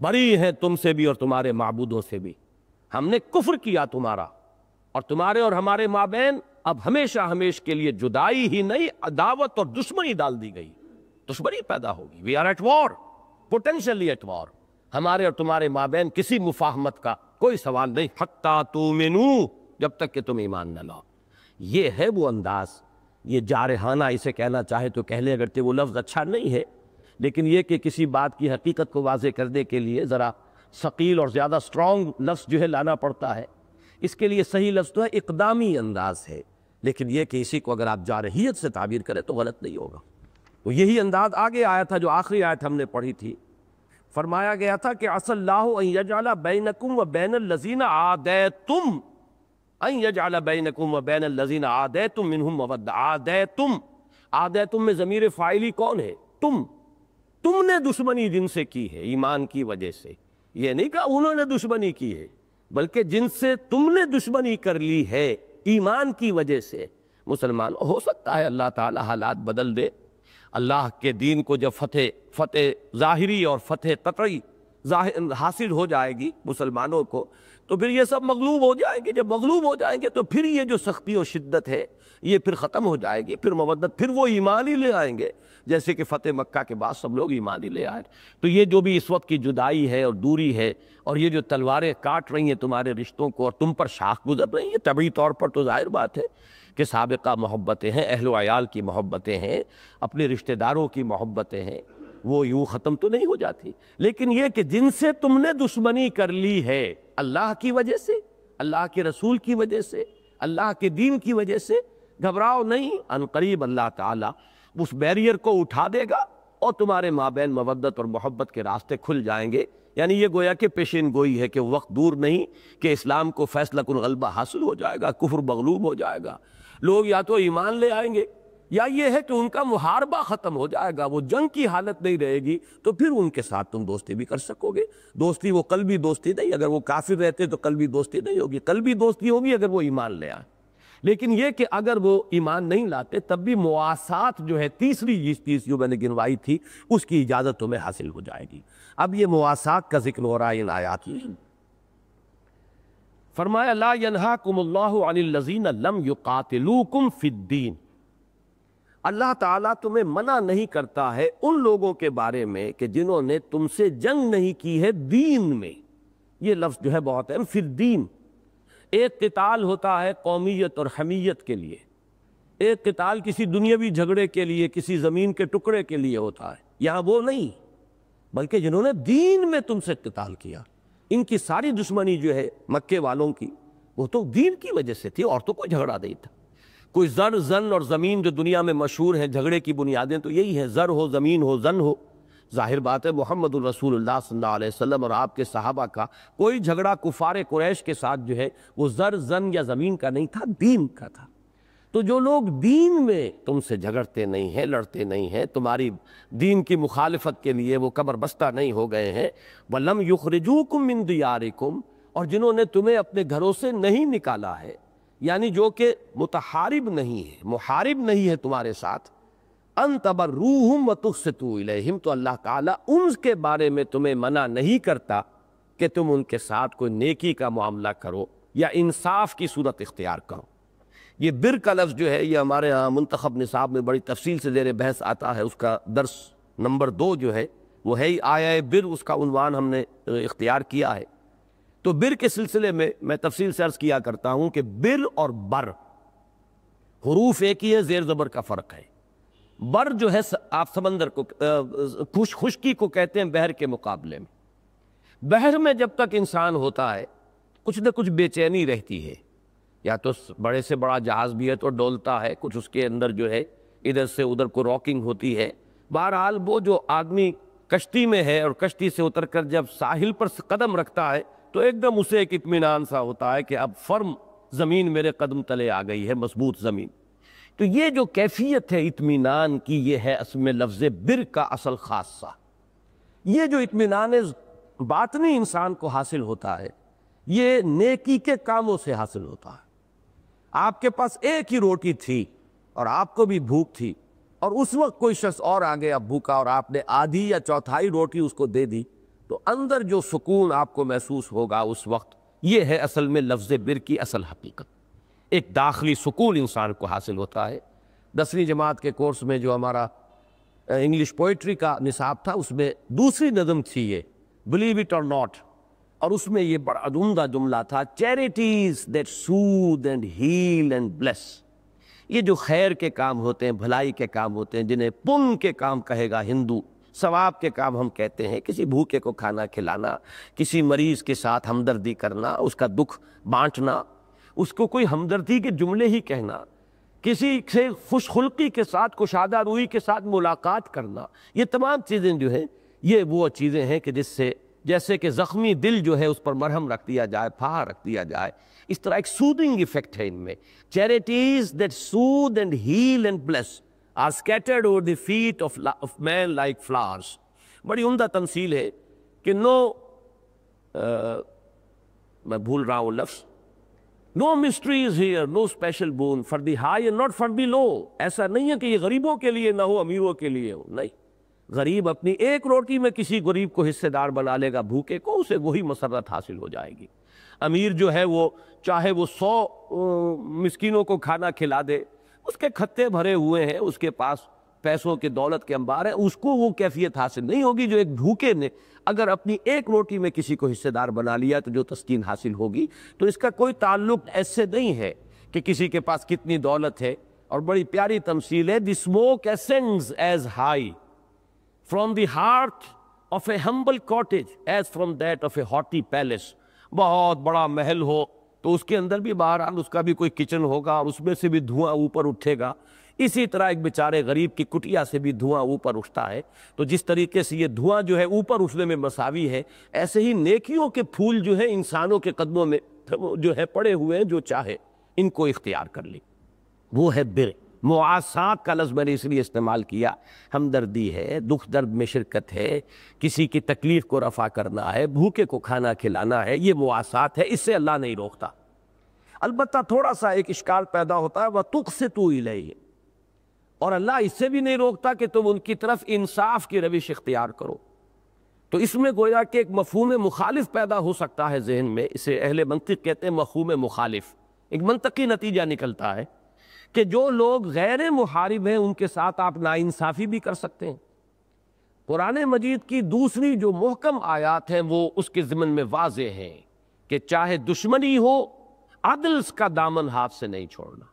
[SPEAKER 1] بری ہیں تم سے بھی اور تمہارے معبودوں سے بھی. ہم نے کفر کیا تمہارا، اور تمہارے اور ہمارے مابین اب ہمیشہ ہمیش کے لیے جدائی ہی نہیں، عداوت اور دشمنی ڈال دی گئی، دشمنی پیدا ہوگی. We are at war, potentially at war. ہمارے اور تمہارے مابین کسی مفاہمت کا کوئی سوال نہیں. حتیٰ تؤمنوا، جب تک کہ تم ایمان نہ لاؤ. یہ ہے وہ انداز. یہ جارحانہ اسے کہنا چاہے تو کہہ لیں، اگرچہ وہ لفظ اچھا نہیں ہے، لیکن یہ کہ کسی بات کی حقیقت کو واضح کرنے کے لیے ذرا ثقیل اور زیادہ سٹرونگ لفظ جو ہے لانا پڑتا ہے. اس کے لیے صحیح لفظ تو ہے اقدامی انداز ہے، لیکن یہ کہ اسی کو اگر آپ جارحیت سے تعبیر کریں تو غلط نہیں ہوگا. تو یہی انداز آگے آیا تھا جو آخری آیت ہم نے پڑھی تھی. فرمایا گیا تھا کہ عسى اللہ ان یجعل بینکم وبین الذین عادیتم، ان یجعل بینکم وبین الذین عادیتم منہم مودہ. عادیتم میں ضمیر فاعلی کون ہے؟ تم نے دشمنی جن سے کی ہے ایمان کی وجہ سے. یہ نہیں کہ انہوں نے دشمنی کی ہے، بلکہ جن سے تم نے دشمنی کر لی ہے ایمان کی وجہ سے. مسلمان ہو سکتا ہے اللہ تعالی حالات بدل دے، اللہ کے دین کو جب فتح ظاہری اور فتح قطعی حاصل ہو جائے گی مسلمانوں کو، تو پھر یہ سب مغلوب ہو جائیں گے. جب مغلوب ہو جائیں گے تو پھر یہ جو سختی اور شدت ہے یہ پھر ختم ہو جائے گی. پھر مودت، پھر وہ ایمان ہی لے آئیں گے، جیسے کہ فتح مکہ کے بعد سب لوگ ایمان ہی لے آئے. تو یہ جو بھی اس وقت کی جدائی ہے اور دوری ہے، اور یہ جو تلواریں کاٹ رہی ہیں تمہارے رشتوں کو اور تم پر شاخ گزر رہی ہیں، طبعی طور پر تو ظاہر بات ہے کہ سابقہ محبتیں ہیں، اہل و عیال کی محبتیں ہیں، اپنے رشتہ داروں کی محبتیں ہیں، وہ یوں ختم تو نہیں ہو جاتی. لیکن یہ کہ جن سے تم نے دشمنی کر لی ہے اللہ کی وجہ سے، اللہ کے رسول کی وجہ سے، اللہ کے دین کی وجہ سے، گھبراؤ نہیں، ان قریب اللہ تعالیٰ اس بیریئر کو اٹھا دے گا اور تمہارے مابین مودت اور محبت کے راستے کھل جائیں گے. یعنی یہ گویا کہ پیشین گوئی ہے کہ وقت دور نہیں کہ اسلام کو فیصلہ کن غلبہ حاصل ہو جائے گا، کفر مغلوب ہو جائے گا. لوگ یا تو ایمان لے آئیں گے، یا یہ ہے کہ ان کا محاربہ ختم ہو جائے گا، وہ جنگ کی حالت نہیں رہے گی، تو پھر ان کے ساتھ تم دوستی بھی کر سکو گے. دوستی وہ قلبی دوستی نہیں، اگر وہ کافر رہتے تو قلبی دوستی نہیں ہوگی. قلبی دوستی ہوگی اگر وہ ایمان لے آئیں. لیکن یہ کہ اگر وہ ایمان نہیں لاتے تب بھی مواسات جو ہے، تیسری چیز جو میں نے گنوائی تھی، اس کی اجازت تمہیں حاصل ہو جائے گی. اب یہ مواسات کا ذکر ہو رہا ہے ان آیات میں. فرمایا لا ینہاکم اللہ عن الذین لم یقاتلوکم فی الدین. اللہ تعالیٰ تمہیں منع نہیں کرتا ہے ان لوگوں کے بارے میں کہ جنہوں نے تم سے جنگ نہیں کی ہے دین میں. یہ لفظ جو ہے بہت اہم، فی الدین. ایک قتال ہوتا ہے قومیت اور حمیت کے لیے، ایک قتال کسی دنیاوی جھگڑے کے لیے، کسی زمین کے ٹکڑے کے لیے ہوتا ہے. یہاں وہ نہیں، بلکہ جنہوں نے دین میں تم سے قتال کیا. ان کی ساری دشمنی جو ہے مکے والوں کی، وہ تو دین کی وجہ سے تھی، اور تو کوئی جھگڑا نہیں تھا. کوئی زن اور زمین جو دنیا میں مشہور ہیں جھگڑے کی بنیادیں تو یہی ہیں، زر ہو، زمین ہو، زن ہو. ظاہر بات ہے محمد الرسول اللہ صلی اللہ علیہ وسلم اور آپ کے صحابہ کا کوئی جھگڑا کفار قریش کے ساتھ جو ہے وہ زر زن یا زمین کا نہیں تھا، دین کا تھا۔ تو جو لوگ دین میں تم سے جھگڑتے نہیں ہیں، لڑتے نہیں ہیں، تمہاری دین کی مخالفت کے لیے وہ کمر بستہ نہیں ہو گئے ہیں، وَلَمْ يُخْرِجُوكُم مِّن دِيَارِكُمْ، اور جنہوں نے تمہیں اپنے گھروں سے نہیں نکالا ہے، یعنی جو کہ متحارب نہیں ہے، محارب نہیں ہے تمہارے ساتھ، ان تبروہم وتقسطوا الیہم، تو اللہ تعالیٰ ان کے بارے میں تمہیں منع نہیں کرتا کہ تم ان کے ساتھ کوئی نیکی کا معاملہ کرو یا انصاف کی صورت اختیار کرو۔ یہ بر کا لفظ جو ہے یہ ہمارے ہاں منتخب نصاب میں بڑی تفصیل سے زیر بحث آتا ہے، اس کا درس نمبر 2 جو ہے وہ ہے آیا بر، اس کا عنوان ہم نے اختیار کیا ہے۔ تو بر کے سلسلے میں تفصیل سے عرض کیا کرتا ہوں کہ بر اور بر حروف ایک ہی ہے، زیر زبر کا فرق ہے۔ بر جو ہے آپ سمندر کو خشکی کو کہتے ہیں بحر کے مقابلے میں۔ بحر میں جب تک انسان ہوتا ہے کچھ نہ کچھ بے چینی رہتی ہے، یا تو بڑے سے بڑا جہاز بھی ہے تو ڈولتا ہے، کچھ اس کے اندر جو ہے ادھر سے ادھر کو راکنگ ہوتی ہے۔ بہرحال وہ جو آدمی کشتی میں ہے اور کشتی سے اتر کر جب ساحل پر قدم رکھتا ہے تو ایک دم اسے ایک اطمینان سا ہوتا ہے کہ اب فرم زمین میرے قدم تلے آ گئی ہے، مضبوط زمین۔ تو یہ جو کیفیت ہے اطمینان کی، یہ ہے اصل میں لفظ بر کا اصل خاصہ۔ یہ جو اطمینان باطنی انسان کو حاصل ہوتا ہے یہ نیکی کے کاموں سے حاصل ہوتا ہے۔ آپ کے پاس ایک ہی روٹی تھی اور آپ کو بھی بھوک تھی، اور اس وقت کوئی شخص اور آ گیا بھوکا اور آپ نے آدھی یا چوتھائی روٹی اس کو دے دی، تو اندر جو سکون آپ کو محسوس ہوگا اس وقت، یہ ہے اصل میں لفظ بر کی اصل حقیقت۔ ایک داخلی سکون انسان کو حاصل ہوتا ہے۔ 10ویں جماعت کے کورس میں جو ہمارا انگلش پوئٹری کا نصاب تھا اس میں دوسری نظم تھی یہ بلیو اٹ اور ناٹ، اور اس میں یہ بڑا عمدہ جملہ تھا charities that soothe and heal and bless. یہ جو خیر کے کام ہوتے ہیں، بھلائی کے کام ہوتے ہیں، جنہیں پن کے کام کہے گا ہندو، ثواب کے کام ہم کہتے ہیں، کسی بھوکے کو کھانا کھلانا، کسی مریض کے ساتھ ہمدردی کرنا، اس کا دکھ بانٹنا، اس کو کوئی ہمدردی کے جملے ہی کہنا، کسی سے خوش خلقی کے ساتھ، کشادہ روئی کے ساتھ ملاقات کرنا، یہ تمام چیزیں جو ہیں یہ وہ چیزیں ہیں کہ جس سے جیسے کہ زخمی دل جو ہے اس پر مرہم رکھ دیا جائے، پھاہ رکھ دیا جائے، اس طرح ایک سودنگ ایفیکٹ ہے ان میں۔ Charities that soothe and heal and bless are scattered over the feet of man like flowers. بڑی عمدہ تمثیل ہے کہ میں بھول رہا ہوں لفظ، no mysteries here, no special boon for the high and not for the low. ایسا نہیں ہے کہ یہ غریبوں کے لیے نہ ہو، امیروں کے لیے ہو، نہیں۔ غریب اپنی ایک روٹی میں کسی غریب کو حصے دار بنا لے گا بھوکے کو، اسے وہی مسرت حاصل ہو جائے گی۔ امیر جو ہے وہ چاہے وہ 100 مسکینوں کو کھانا کھلا دے، اس کے کھتے بھرے ہوئے ہیں، اس کے پاس پیسوں کے دولت کے انبار ہیں، اس کو وہ کیفیت حاصل نہیں ہوگی جو ایک بھوکے نے اگر اپنی ایک روٹی میں کسی کو حصے دار بنا لیا تو جو تسکین حاصل ہوگی۔ تو اس کا کوئی تعلق ایسے نہیں ہے کہ کسی کے پاس کتنی دولت ہے۔ اور بڑی پیاری تمثیل ہے، دی smoke ascends as high from the heart of a humble cottage as from that of a haughty palace۔ بہت بڑا محل ہو تو اس کے اندر بھی بہرحال اس کا بھی کوئی کچن ہوگا اور اس میں سے بھی دھواں اوپر اٹھے گا، اسی طرح ایک بیچارے غریب کی کٹیا سے بھی دھواں اوپر اٹھتا ہے۔ تو جس طریقے سے یہ دھواں جو ہے اوپر اٹھنے میں مساوی ہے، ایسے ہی نیکیوں کے پھول جو ہیں انسانوں کے قدموں میں جو ہے پڑے ہوئے ہیں، جو چاہے ان کو اختیار کر لی، وہ ہے بر۔ معاسات کا لفظ میں نے اس لیے استعمال کیا، ہمدردی ہے، دکھ درد میں شرکت ہے، کسی کی تکلیف کو رفع کرنا ہے، بھوکے کو کھانا کھلانا ہے، یہ معاسات ہے، اس سے اللہ نہیں روکتا۔ البتہ تھوڑا سا ایک اشکال پیدا ہوتا ہے، وَتُقْسِطُوا إِلَيْهِ، اور اللہ اس سے بھی نہیں روکتا کہ تم ان کی طرف انصاف کی روش اختیار کرو۔ تو اس میں گویا کہ ایک مفہوم مخالف پیدا ہو سکتا ہے ذہن میں، اسے اہل منطق کہتے ہیں مفہوم مخالف۔ ایک منطقی نتیجہ نکلتا ہے کہ جو لوگ غیر محارب ہیں ان کے ساتھ آپ ناانصافی بھی کر سکتے ہیں۔ قرآن مجید کی دوسری جو محکم آیات ہیں وہ اس کے ضمن میں واضح ہیں کہ چاہے دشمنی ہو، عدل کا دامن ہاتھ سے نہیں چھوڑنا۔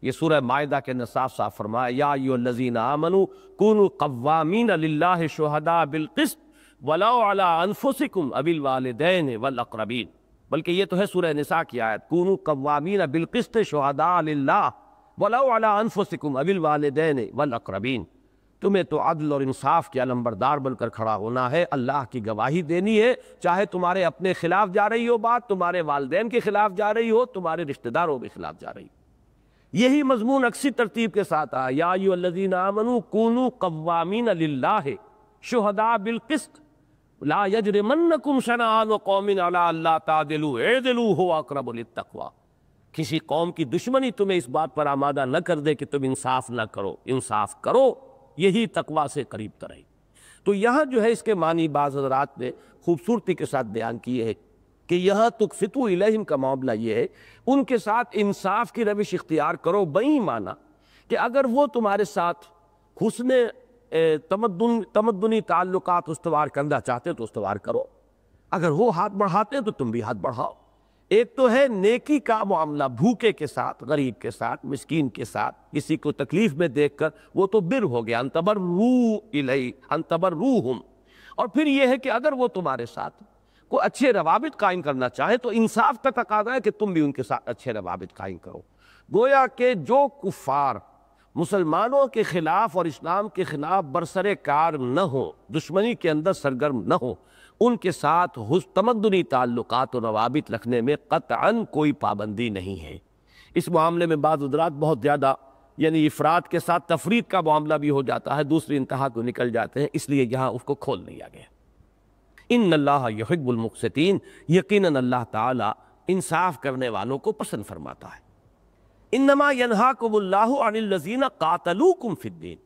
[SPEAKER 1] یہ سورہ مائدہ کے اندر صاف صاف فرمایا، یا ایھا الذین آمنوا کونوا قوامین للہ شہداء بالقسط ولو علی انفسکم او الوالدین والاقربین۔ بلکہ یہ تو ہے سورہ نساء کی آیت، کونوا قوامین بالقسط شہداء للہ ولو علی انفسکم او الوالدین والاقربین۔ تمہیں تو عدل اور انصاف کے علمبردار بن کر کھڑا ہونا ہے، اللہ کی گواہی دینی ہے، چاہے تمہارے اپنے خلاف جا رہی ہو بات، تمہارے والدین کے خلاف جا رہی ہو، تمہارے رشتہ داروں کے خلاف جا رہی ہو۔ یہی مضمون اکثر ترتیب کے ساتھ آیا، یا ایھا الذین آمنوا کونوا قوامین للہ شہداء بالقسط لا یجرمنکم شنآن قوم علی الا تعدلوا اعدلوا ھو اقرب للتقوی۔ کسی قوم کی دشمنی تمہیں اس بات پر آمادہ نہ کر دے کہ تم انصاف نہ کرو، انصاف کرو، یہی تقوی سے قریب تر ہے۔ تو یہاں جو ہے اس کے معنی بعض حضرات نے خوبصورتی کے ساتھ بیان کیے ہیں کہ یہاں تقسطوا الیہم کا معاملہ یہ ہے، ان کے ساتھ انصاف کی روش اختیار کرو، بئی معنی کہ اگر وہ تمہارے ساتھ حسن تمدنی تعلقات استوار کرنا چاہتے تو استوار کرو، اگر وہ ہاتھ بڑھاتے تو تم بھی ہاتھ بڑھاؤ۔ ایک تو ہے نیکی کا معاملہ، بھوکے کے ساتھ، غریب کے ساتھ، مسکین کے ساتھ، کسی کو تکلیف میں دیکھ کر، وہ تو بر ہو گیا، ان تبرؤوا الی ان تبروہم۔ اور پھر یہ ہے کہ اگر وہ تمہارے ساتھ کوئی اچھے روابط قائم کرنا چاہے تو انصاف کا تقاضا ہے کہ تم بھی ان کے ساتھ اچھے روابط قائم کرو۔ گویا کہ جو کفار مسلمانوں کے خلاف اور اسلام کے خلاف برسر کار نہ ہو، دشمنی کے اندر سرگرم نہ ہو، ان کے ساتھ تمدنی تعلقات و روابط رکھنے میں قطعاً کوئی پابندی نہیں ہے۔ اس معاملے میں بعض حضرات بہت زیادہ یعنی افراد کے ساتھ تفرید کا معاملہ بھی ہو جاتا ہے، دوسری انتہا کو نکل جاتے ہیں، اس لیے یہاں اس کو کھول دیا گیا۔ ان اللہ یحب المقسطین، یقیناً اللہ تعالی انصاف کرنے والوں کو پسند فرماتا ہے۔ انما ینہاکم اللہ عن الذین قاتلوکم فی الدین،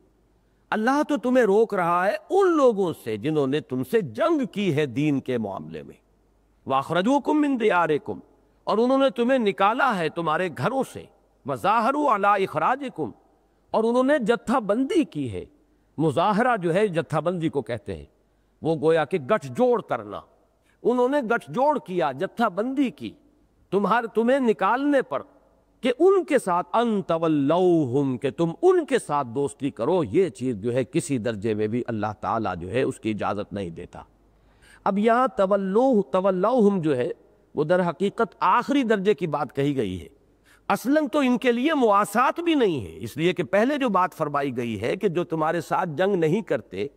[SPEAKER 1] اللہ تو تمہیں روک رہا ہے ان لوگوں سے جنہوں نے تم سے جنگ کی ہے دین کے معاملے میں، واخرجوکم من دیارکم، اور انہوں نے تمہیں نکالا ہے تمہارے گھروں سے، وظاہروا علی اخراجکم، اور انہوں نے جتھا بندی کی ہے۔ مظاہرہ جو ہے جتھا بندی کو کہتے ہیں، وہ گویا کہ گٹھ جوڑ کرنا، انہوں نے گٹھ جوڑ کیا، جتھا بندی کی تمہیں نکالنے پر، کہ ان کے ساتھ ان تولوہم، کہ تم ان کے ساتھ دوستی کرو، یہ چیز جو ہے کسی درجے میں بھی اللہ تعالیٰ جو ہے اس کی اجازت نہیں دیتا۔ اب یہاں تولوہم جو ہے وہ در حقیقت آخری درجے کی بات کہی گئی ہے، اصلاً تو ان کے لیے مواسات بھی نہیں ہے، اس لیے کہ پہلے جو بات فرمائی گئی ہے کہ جو تمہارے ساتھ جنگ نہیں کرتے،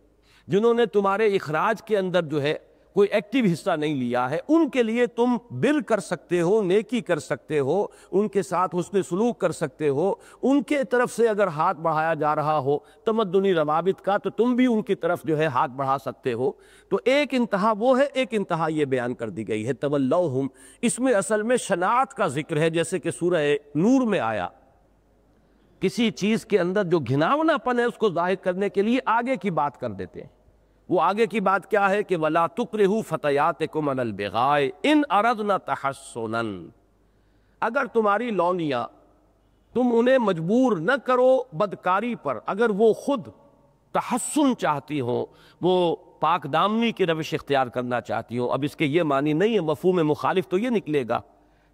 [SPEAKER 1] جنہوں نے تمہارے اخراج کے اندر جو ہے کوئی ایکٹیو حصہ نہیں لیا ہے، ان کے لیے تم بر کر سکتے ہو، نیکی کر سکتے ہو، ان کے ساتھ حسن سلوک کر سکتے ہو، ان کے طرف سے اگر ہاتھ بڑھایا جا رہا ہو تمدنی روابط کا تو تم بھی ان کی طرف جو ہے ہاتھ بڑھا سکتے ہو۔ تو ایک انتہا وہ ہے، ایک انتہا یہ بیان کر دی گئی ہے تولوہم، اس میں اصل میں شناعت کا ذکر ہے، جیسے کہ سورہ نور میں آیا، کسی چیز کے اندر جو گھناونا پن ہے اس کو ظاہر کرنے کے لیے آگے کی بات کر دیتے ہیں۔ وہ آگے کی بات کیا ہے کہ وَلَا تُكْرِهُ فَتَيَاتِكُمْ عَلَى الْبِغَاءِ إِنْ أَرَدْنَا تَحَسُّنًا، اگر تمہاری لونیاں تم انہیں مجبور نہ کرو بدکاری پر، اگر وہ خود تحسن چاہتی ہوں، وہ پاک دامنی کی روش اختیار کرنا چاہتی ہوں۔ اب اس کے یہ معنی نہیں ہے، مفہوم مخالف تو یہ نکلے گا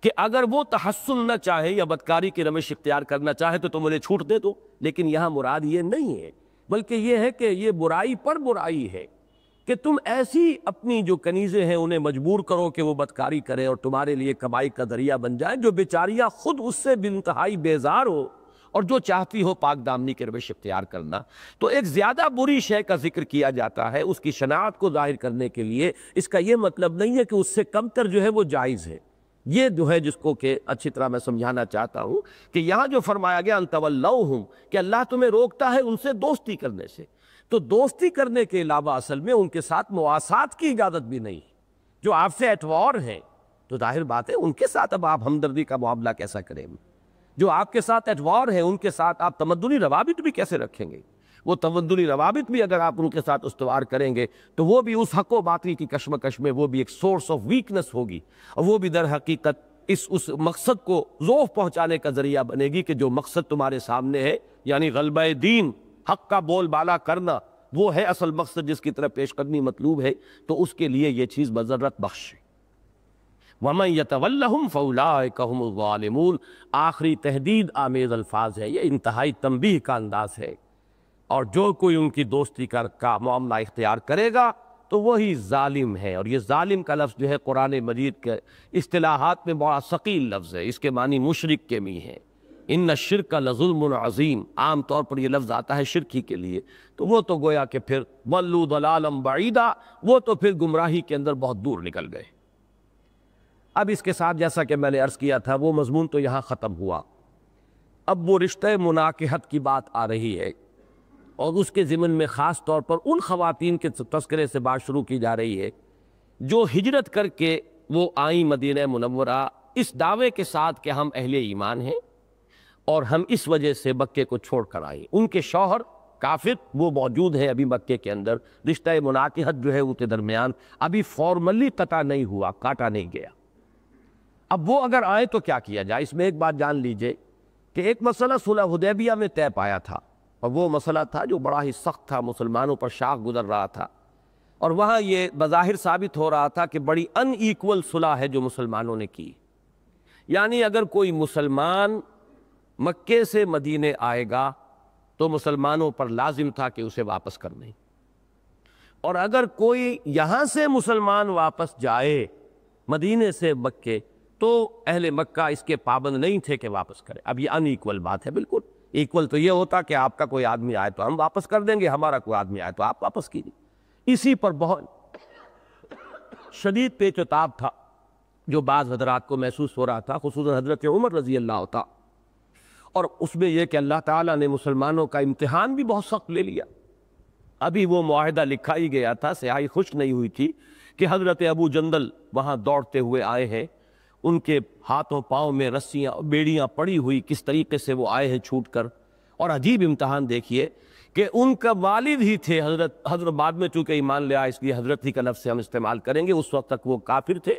[SPEAKER 1] کہ اگر وہ تحسن نہ چاہے یا بدکاری کی روش اختیار کرنا چاہے تو تم انہیں چھوٹ دے دو، لیکن یہاں مراد یہ نہیں ہے، بلکہ یہ ہے کہ یہ برائی پر برائی ہے کہ تم ایسی اپنی جو کنیزیں ہیں انہیں مجبور کرو کہ وہ بدکاری کریں اور تمہارے لیے کمائی کا ذریعہ بن جائیں، جو بیچاریاں خود اس سے بانتہائی بیزار ہو اور جو چاہتی ہو پاک دامنی کے روش اختیار کرنا۔ تو ایک زیادہ بری شے کا ذکر کیا جاتا ہے اس کی شناعت کو ظاہر کرنے کے لیے، اس کا یہ مطلب نہیں ہے کہ اس سے کم تر جو ہے وہ جائز ہے۔ یہ جو ہے جس کو کہ اچھی طرح میں سمجھانا چاہتا ہوں کہ یہاں جو فرمایا گیا ان تولوہم، کہ اللہ تمہیں روکتا ہے ان سے دوستی کرنے سے، تو دوستی کرنے کے علاوہ اصل میں ان کے ساتھ مواسات کی اجازت بھی نہیں، جو آپ سے ایٹ وار ہیں تو ظاہر بات ہے ان کے ساتھ اب آپ ہمدردی کا معاملہ کیسا کریں، جو آپ کے ساتھ ایٹ وار ہیں ان کے ساتھ آپ تمدنی روابط بھی کیسے رکھیں گے؟ وہ تمدنی روابط بھی اگر آپ ان کے ساتھ استوار کریں گے تو وہ بھی اس حق و باطل کی کشمکش میں وہ بھی ایک سورس آف ویکنس ہوگی، اور وہ بھی در حقیقت اس مقصد کو ذوف پہنچانے کا ذریعہ بنے گی کہ جو مقصد تمہارے سامنے ہے، یعنی غلبہ دین، حق کا بول بالا کرنا، وہ ہے اصل مقصد جس کی طرف پیش قدمی مطلوب ہے، تو اس کے لیے یہ چیز مضرت بخش ہے۔ وَمَن يَتَوَلَّهُمْ فَأُولَٰئِكَ هُمُ الظَّالِمُونَ، آخری تہدید آمیز الفاظ ہے، یہ انتہائی تنبیہ کا انداز ہے، اور جو کوئی ان کی دوستی کا معاملہ اختیار کرے گا تو وہی ظالم ہے۔ اور یہ ظالم کا لفظ جو ہے قرآن مجید کے اصطلاحات میں بڑا ثقیل لفظ ہے، اس کے معنی مشرک کے بھی ہیں، ان الشرک لظلم عظیم، عام طور پر یہ لفظ آتا ہے شرک ہی کے لیے، تو وہ تو گویا کہ پھر ضلوا ضلالا بعیدا، وہ تو پھر گمراہی کے اندر بہت دور نکل گئے۔ اب اس کے ساتھ جیسا کہ میں نے عرض کیا تھا وہ مضمون تو یہاں ختم ہوا، اب وہ رشتہ مناکحت کی بات آ رہی ہے، اور اس کے ضمن میں خاص طور پر ان خواتین کے تذکرے سے بات شروع کی جا رہی ہے جو ہجرت کر کے وہ آئیں مدینہ منورہ اس دعوے کے ساتھ کہ ہم اہل ایمان ہیں اور ہم اس وجہ سے مکے کو چھوڑ کر آئیں۔ ان کے شوہر کافر وہ موجود ہیں ابھی مکے کے اندر، رشتہ مناکحت جو ہے ان کے درمیان ابھی فارملی قطع نہیں ہوا، کاٹا نہیں گیا۔ اب وہ اگر آئیں تو کیا کیا جائے؟ اس میں ایک بات جان لیجئے کہ ایک مسئلہ صلح حدیبیہ میں طے پایا تھا، اور وہ مسئلہ تھا جو بڑا ہی سخت تھا، مسلمانوں پر شاق گزر رہا تھا، اور وہاں یہ بظاہر ثابت ہو رہا تھا کہ بڑی ان ایکول صلح ہے جو مسلمانوں نے کی۔ یعنی اگر کوئی مسلمان مکے سے مدینے آئے گا تو مسلمانوں پر لازم تھا کہ اسے واپس کرنے، اور اگر کوئی یہاں سے مسلمان واپس جائے مدینے سے مکے تو اہل مکہ اس کے پابند نہیں تھے کہ واپس کرے۔ اب یہ ان ایکول بات ہے، بالکل ایکول تو یہ ہوتا کہ آپ کا کوئی آدمی آئے تو ہم واپس کر دیں گے، ہمارا کوئی آدمی آئے تو آپ واپس کیجیے۔ اسی پر بہت شدید پیچ و تاب تھا جو بعض حضرات کو محسوس ہو رہا تھا، خصوصاً حضرت عمر رضی اللہ تعالی، اور اس میں یہ کہ اللہ تعالیٰ نے مسلمانوں کا امتحان بھی بہت سخت لے لیا۔ ابھی وہ معاہدہ لکھا ہی گیا تھا، سیاہی خشک نہیں ہوئی تھی کہ حضرت ابو جندل وہاں دوڑتے ہوئے آئے ہیں، ان کے ہاتھوں پاؤں میں رسیاں بیڑیاں پڑی ہوئی، کس طریقے سے وہ آئے ہیں چھوٹ کر۔ اور عجیب امتحان دیکھیے کہ ان کا والد ہی تھے حضرت بعد میں چونکہ ایمان لے آئے اس لیے حضرت ہی کا لفظ سے ہم استعمال کریں گے، اس وقت تک وہ کافر تھے،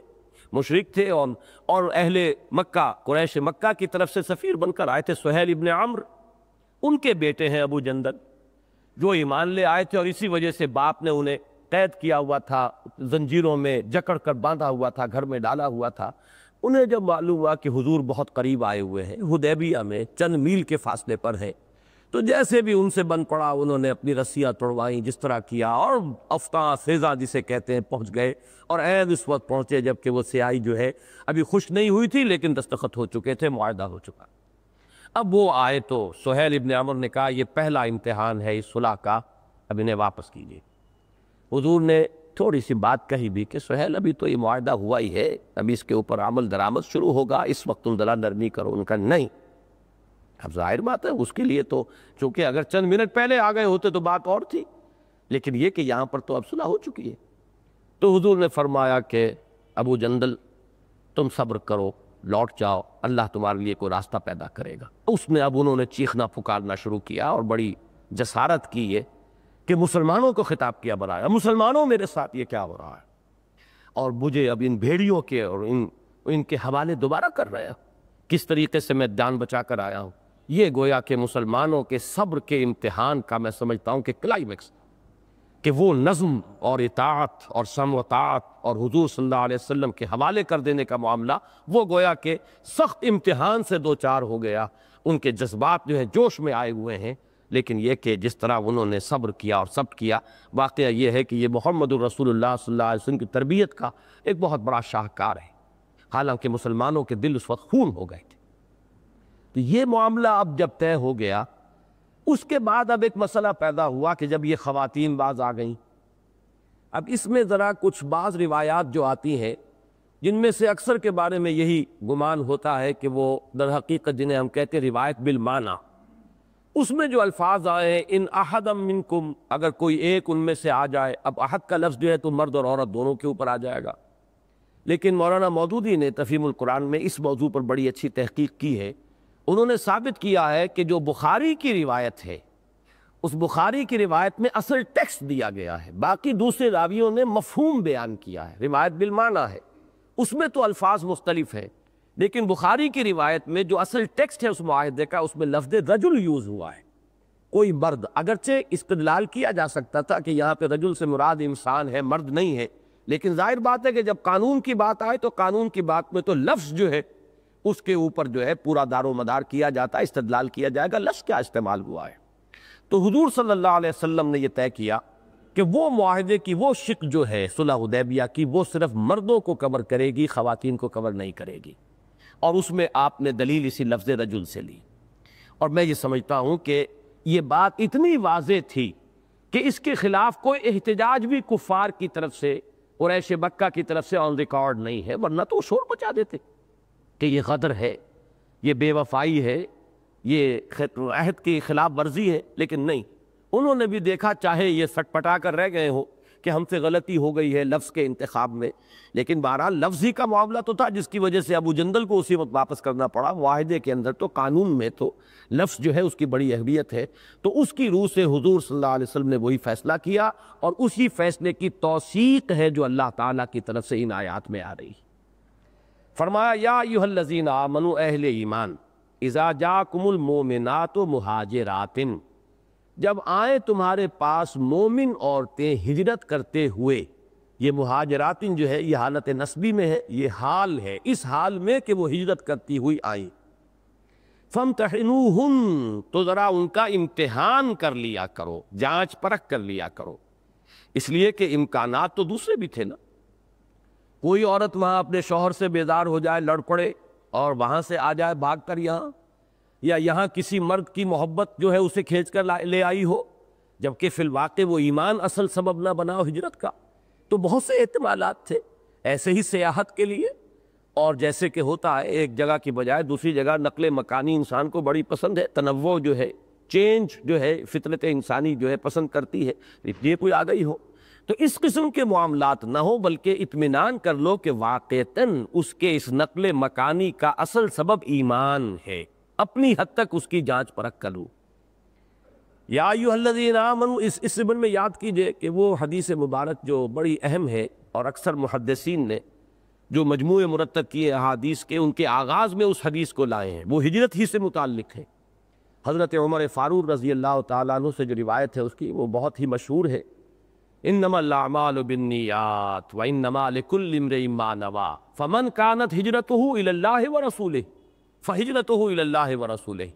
[SPEAKER 1] مشرک تھے، اور اہل مکہ قریش مکہ کی طرف سے سفیر بن کر آئے تھے سہیل ابن عمرو، ان کے بیٹے ہیں ابو جندل جو ایمان لے آئے تھے، اور اسی وجہ سے باپ نے انہیں قید کیا ہوا تھا، زنجیروں میں جکڑ کر باندھا ہوا تھا، گھر میں ڈالا ہوا تھا۔ انہیں جب معلوم ہوا کہ حضور بہت قریب آئے ہوئے ہیں، حدیبیہ میں چند میل کے فاصلے پر ہیں، تو جیسے بھی ان سے بن پڑا انہوں نے اپنی رسیاں توڑوائیں، جس طرح کیا، اور افطاں فیضا جسے کہتے ہیں پہنچ گئے، اور عین اس وقت پہنچے جبکہ وہ سیاہی جو ہے ابھی خشک نہیں ہوئی تھی لیکن دستخط ہو چکے تھے، معاہدہ ہو چکا۔ اب وہ آئے تو سہیل ابن عمر نے کہا یہ پہلا امتحان ہے اس صلح کا، اب انہیں واپس کیجیے۔ حضور نے تھوڑی سی بات کہی بھی کہ سہیل ابھی تو یہ معاہدہ ہوا ہی ہے، ابھی اس کے اوپر عمل درآمد شروع ہوگا، اس وقت تم ذرا نرمی کرو۔ ان کا نہیں، اب ظاہر بات ہے اس کے لیے تو چونکہ اگر چند منٹ پہلے آ گئے ہوتے تو بات اور تھی، لیکن یہ کہ یہاں پر تو اب صلح ہو چکی ہے۔ تو حضور نے فرمایا کہ ابو جندل تم صبر کرو، لوٹ جاؤ، اللہ تمہارے لیے کوئی راستہ پیدا کرے گا۔ اس میں اب انہوں نے چیخنا پکارنا شروع کیا اور بڑی جسارت کی ہے کہ مسلمانوں کو خطاب کیا بنایا، مسلمانوں میرے ساتھ یہ کیا ہو رہا ہے، اور مجھے اب ان بھیڑیوں کے اور ان کے حوالے دوبارہ کر رہے ہیں، کس طریقے سے میں جان بچا کر آیا ہوں۔ یہ گویا کہ مسلمانوں کے صبر کے امتحان کا میں سمجھتا ہوں کہ کلائمیکس، کہ وہ نظم اور اطاعت اور سمع و طاعت اور حضور صلی اللہ علیہ وسلم کے حوالے کر دینے کا معاملہ، وہ گویا کہ سخت امتحان سے دو چار ہو گیا۔ ان کے جذبات جو ہے جوش میں آئے ہوئے ہیں، لیکن یہ کہ جس طرح انہوں نے صبر کیا اور صبر کیا، واقعہ یہ ہے کہ یہ محمد الرسول اللہ صلی اللہ علیہ وسلم کی تربیت کا ایک بہت بڑا شاہکار ہے، حالانکہ مسلمانوں کے دل اس وقت خون ہو گئے تھے۔ تو یہ معاملہ اب جب طے ہو گیا، اس کے بعد اب ایک مسئلہ پیدا ہوا کہ جب یہ خواتین باز آ گئیں، اب اس میں ذرا کچھ بعض روایات جو آتی ہیں جن میں سے اکثر کے بارے میں یہی گمان ہوتا ہے کہ وہ در حقیقت جنہیں ہم کہتے ہیں روایت بالمعنی، اس میں جو الفاظ آئے ہیں ان احد منکم، اگر کوئی ایک ان میں سے آ جائے، اب احد کا لفظ جو ہے تو مرد اور عورت دونوں کے اوپر آ جائے گا، لیکن مولانا مودودی نے تفہیم القرآن میں اس موضوع پر بڑی اچھی تحقیق کی ہے۔ انہوں نے ثابت کیا ہے کہ جو بخاری کی روایت ہے، اس بخاری کی روایت میں اصل ٹیکسٹ دیا گیا ہے، باقی دوسرے راویوں نے مفہوم بیان کیا ہے، روایت بالمعنی ہے، اس میں تو الفاظ مختلف ہیں، لیکن بخاری کی روایت میں جو اصل ٹیکسٹ ہے اس معاہدے کا، اس میں لفظ رجل یوز ہوا ہے، کوئی مرد۔ اگرچہ استدلال کیا جا سکتا تھا کہ یہاں پہ رجل سے مراد انسان ہے، مرد نہیں ہے، لیکن ظاہر بات ہے کہ جب قانون کی بات آئے تو قانون کی بات میں تو لفظ جو ہے اس کے اوپر جو ہے پورا دار و مدار کیا جاتا ہے، استدلال کیا جائے گا لفظ کیا استعمال ہوا ہے۔ تو حضور صلی اللہ علیہ وسلم نے یہ طے کیا کہ وہ معاہدے کی وہ شق جو ہے صلح حدیبیہ کی، وہ صرف مردوں کو کور کرے گی، خواتین کو کور نہیں کرے گی، اور اس میں آپ نے دلیل اسی لفظ رجل سے لی۔ اور میں یہ سمجھتا ہوں کہ یہ بات اتنی واضح تھی کہ اس کے خلاف کوئی احتجاج بھی کفار کی طرف سے قریش مکہ کی طرف سے آن ریکارڈ نہیں ہے، ورنہ تو وہ شور مچا دیتے کہ یہ غدر ہے، یہ بے وفائی ہے، یہ عہد کی خلاف ورزی ہے، لیکن نہیں، انہوں نے بھی دیکھا چاہے یہ سٹ پٹا کر رہ گئے ہوں کہ ہم سے غلطی ہو گئی ہے لفظ کے انتخاب میں، لیکن بہرحال لفظ ہی کا معاملہ تو تھا جس کی وجہ سے ابو جندل کو اسی وقت واپس کرنا پڑا۔ معاہدے کے اندر تو قانون میں تو لفظ جو ہے اس کی بڑی اہمیت ہے، تو اس کی روح سے حضور صلی اللہ علیہ وسلم نے وہی فیصلہ کیا، اور اسی فیصلے کی توثیق ہے جو اللہ تعالیٰ کی طرف سے ان آیات میں آ رہی۔ فرمایا یا ایھا الذین آمنوا، اہل ایمان، اذا جاءکم المؤمنات مہاجرات، جب آئیں تمہارے پاس مومن عورتیں ہجرت کرتے ہوئے، یہ مہاجرات جو ہے یہ حالت نسبی میں ہے، یہ حال ہے، اس حال میں کہ وہ ہجرت کرتی ہوئی آئیں، فامتحنوہن، تو ذرا ان کا امتحان کر لیا کرو، جانچ پرکھ کر لیا کرو، اس لیے کہ امکانات تو دوسرے بھی تھے نا۔ کوئی عورت وہاں اپنے شوہر سے بیزار ہو جائے، لڑ پڑے اور وہاں سے آ جائے بھاگ کر یہاں، یا یہاں کسی مرد کی محبت جو ہے اسے کھینچ کر لے آئی ہو، جبکہ فی الواقع وہ ایمان اصل سبب نہ بنا ہو ہجرت کا، تو بہت سے احتمالات تھے۔ ایسے ہی سیاحت کے لیے، اور جیسے کہ ہوتا ہے ایک جگہ کی بجائے دوسری جگہ نقل مکانی انسان کو بڑی پسند ہے، تنوع جو ہے، چینج جو ہے، فطرت انسانی جو ہے پسند کرتی ہے، اس لیے کوئی آ گئی ہو تو اس قسم کے معاملات نہ ہو، بلکہ اطمینان کر لو کہ واقعتاً اس کے اس نقل مکانی کا اصل سبب ایمان ہے، اپنی حد تک اس کی جانچ پرکھ کرو۔ یا ایھا الذین آمنوا، اس ضمن میں یاد کیجئے کہ وہ حدیث مبارک جو بڑی اہم ہے، اور اکثر محدثین نے جو مجموعے مرتب کیے احادیث کے، ان کے آغاز میں اس حدیث کو لائے ہیں، وہ ہجرت ہی سے متعلق ہے۔ حضرت عمر فاروق رضی اللہ تعالیٰ عنہ سے جو روایت ہے اس کی، وہ بہت ہی مشہور ہے، انما الاعمال بالنیات وانما لکل امرئ ما نوی فمن كانت هجرته الى الله ورسوله فهجرته الى الله ورسوله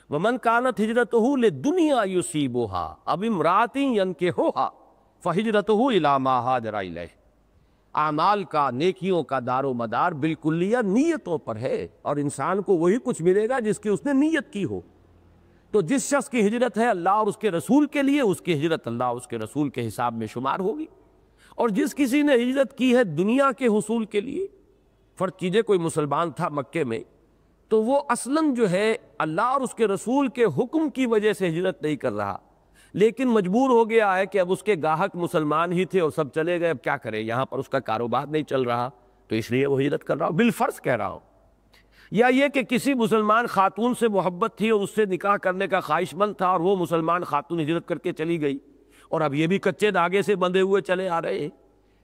[SPEAKER 1] ومن كانت هجرته للدنيا يصيبها او امرأة ينكحها فهجرته الى ما هاجر اليه۔ اعمال کا، نیکیوں کا دار و مدار بالکلیہ نیتوں پر ہے، اور انسان کو وہی کچھ ملے گا جس کی اس نے نیت کی ہو۔ تو جس شخص کی ہجرت ہے اللہ اور اس کے رسول کے لیے، اس کی ہجرت اللہ اور اس کے رسول کے حساب میں شمار ہوگی، اور جس کسی نے ہجرت کی ہے دنیا کے حصول کے لیے، فرض کیجئے کوئی مسلمان تھا مکے میں، تو وہ اصلاً جو ہے اللہ اور اس کے رسول کے حکم کی وجہ سے ہجرت نہیں کر رہا، لیکن مجبور ہو گیا ہے کہ اب اس کے گاہک مسلمان ہی تھے اور سب چلے گئے، اب کیا کرے، یہاں پر اس کا کاروبار نہیں چل رہا، تو اس لیے وہ ہجرت کر رہا ہو، بالفرض کہہ رہا ہوں۔ یا یہ کہ کسی مسلمان خاتون سے محبت تھی اور اس سے نکاح کرنے کا خواہش مند تھا، اور وہ مسلمان خاتون ہجرت کر کے چلی گئی، اور اب یہ بھی کچے دھاگے سے بندھے ہوئے چلے آ رہے ہیں۔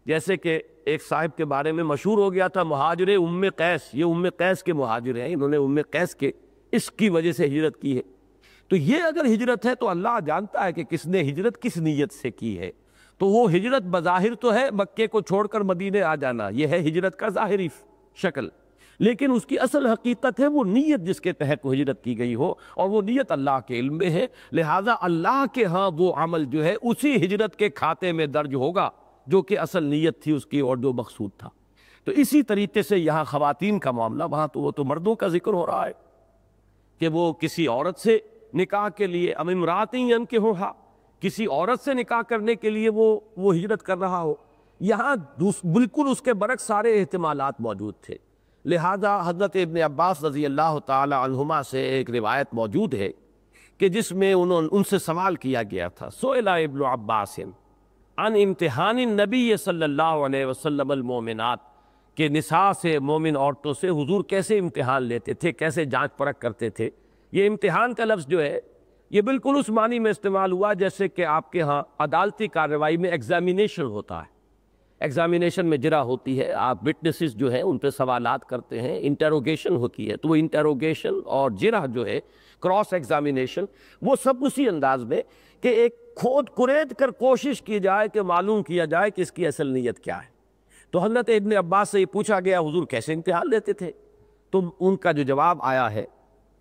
[SPEAKER 1] جیسے کہ ایک صاحب کے بارے میں مشہور ہو گیا تھا، مہاجر ام قیس، یہ ام قیس کے مہاجر ہیں، انہوں نے ام قیس کے اس کی وجہ سے ہجرت کی ہے۔ تو یہ اگر ہجرت ہے تو اللہ جانتا ہے کہ کس نے ہجرت کس نیت سے کی ہے، تو وہ ہجرت بظاہر تو ہے مکے کو چھوڑ کر مدینے آ جانا، یہ ہے ہجرت کا ظاہری شکل، لیکن اس کی اصل حقیقت ہے وہ نیت جس کے تحت وہ ہجرت کی گئی ہو، اور وہ نیت اللہ کے علم میں ہے، لہٰذا اللہ کے ہاں وہ عمل جو ہے اسی ہجرت کے کھاتے میں درج ہوگا جو کہ اصل نیت تھی اس کی اور جو مقصود تھا۔ تو اسی طریقے سے یہاں خواتین کا معاملہ، وہاں تو وہ تو مردوں کا ذکر ہو رہا ہے کہ وہ کسی عورت سے نکاح کے لیے، ام امرأۃ ینکحھا، کسی عورت سے نکاح کرنے کے لیے وہ ہجرت کر رہا ہو، یہاں بالکل اس کے برعکس سارے احتمالات موجود تھے۔ لہذا حضرت ابن عباس رضی اللہ تعالی عنہما سے ایک روایت موجود ہے کہ جس میں ان سے سوال کیا گیا تھا، سئل ابن عباس عن امتحان النبی صلی اللہ علیہ وسلم المومنات، کہ نساء سے، مومن عورتوں سے حضور کیسے امتحان لیتے تھے، کیسے جانچ پرکھ کرتے تھے۔ یہ امتحان کا لفظ جو ہے یہ بالکل اس معنی میں استعمال ہوا جیسے کہ آپ کے ہاں عدالتی کارروائی میں ایگزامینیشن ہوتا ہے، ایگزامینیشن میں جرا ہوتی ہے، آپ وٹنسز جو ہیں ان پہ سوالات کرتے ہیں، انٹروگیشن ہوتی ہے، تو وہ انٹروگیشن اور جرا جو ہے، کراس ایگزامینیشن، وہ سب اسی انداز میں کہ ایک کھود کرید کر کوشش کی جائے کہ معلوم کیا جائے کہ اس کی اصل نیت کیا ہے۔ تو حضرت ابن عباس سے یہ پوچھا گیا حضور کیسے امتحان لیتے تھے، تو ان کا جو جواب آیا ہے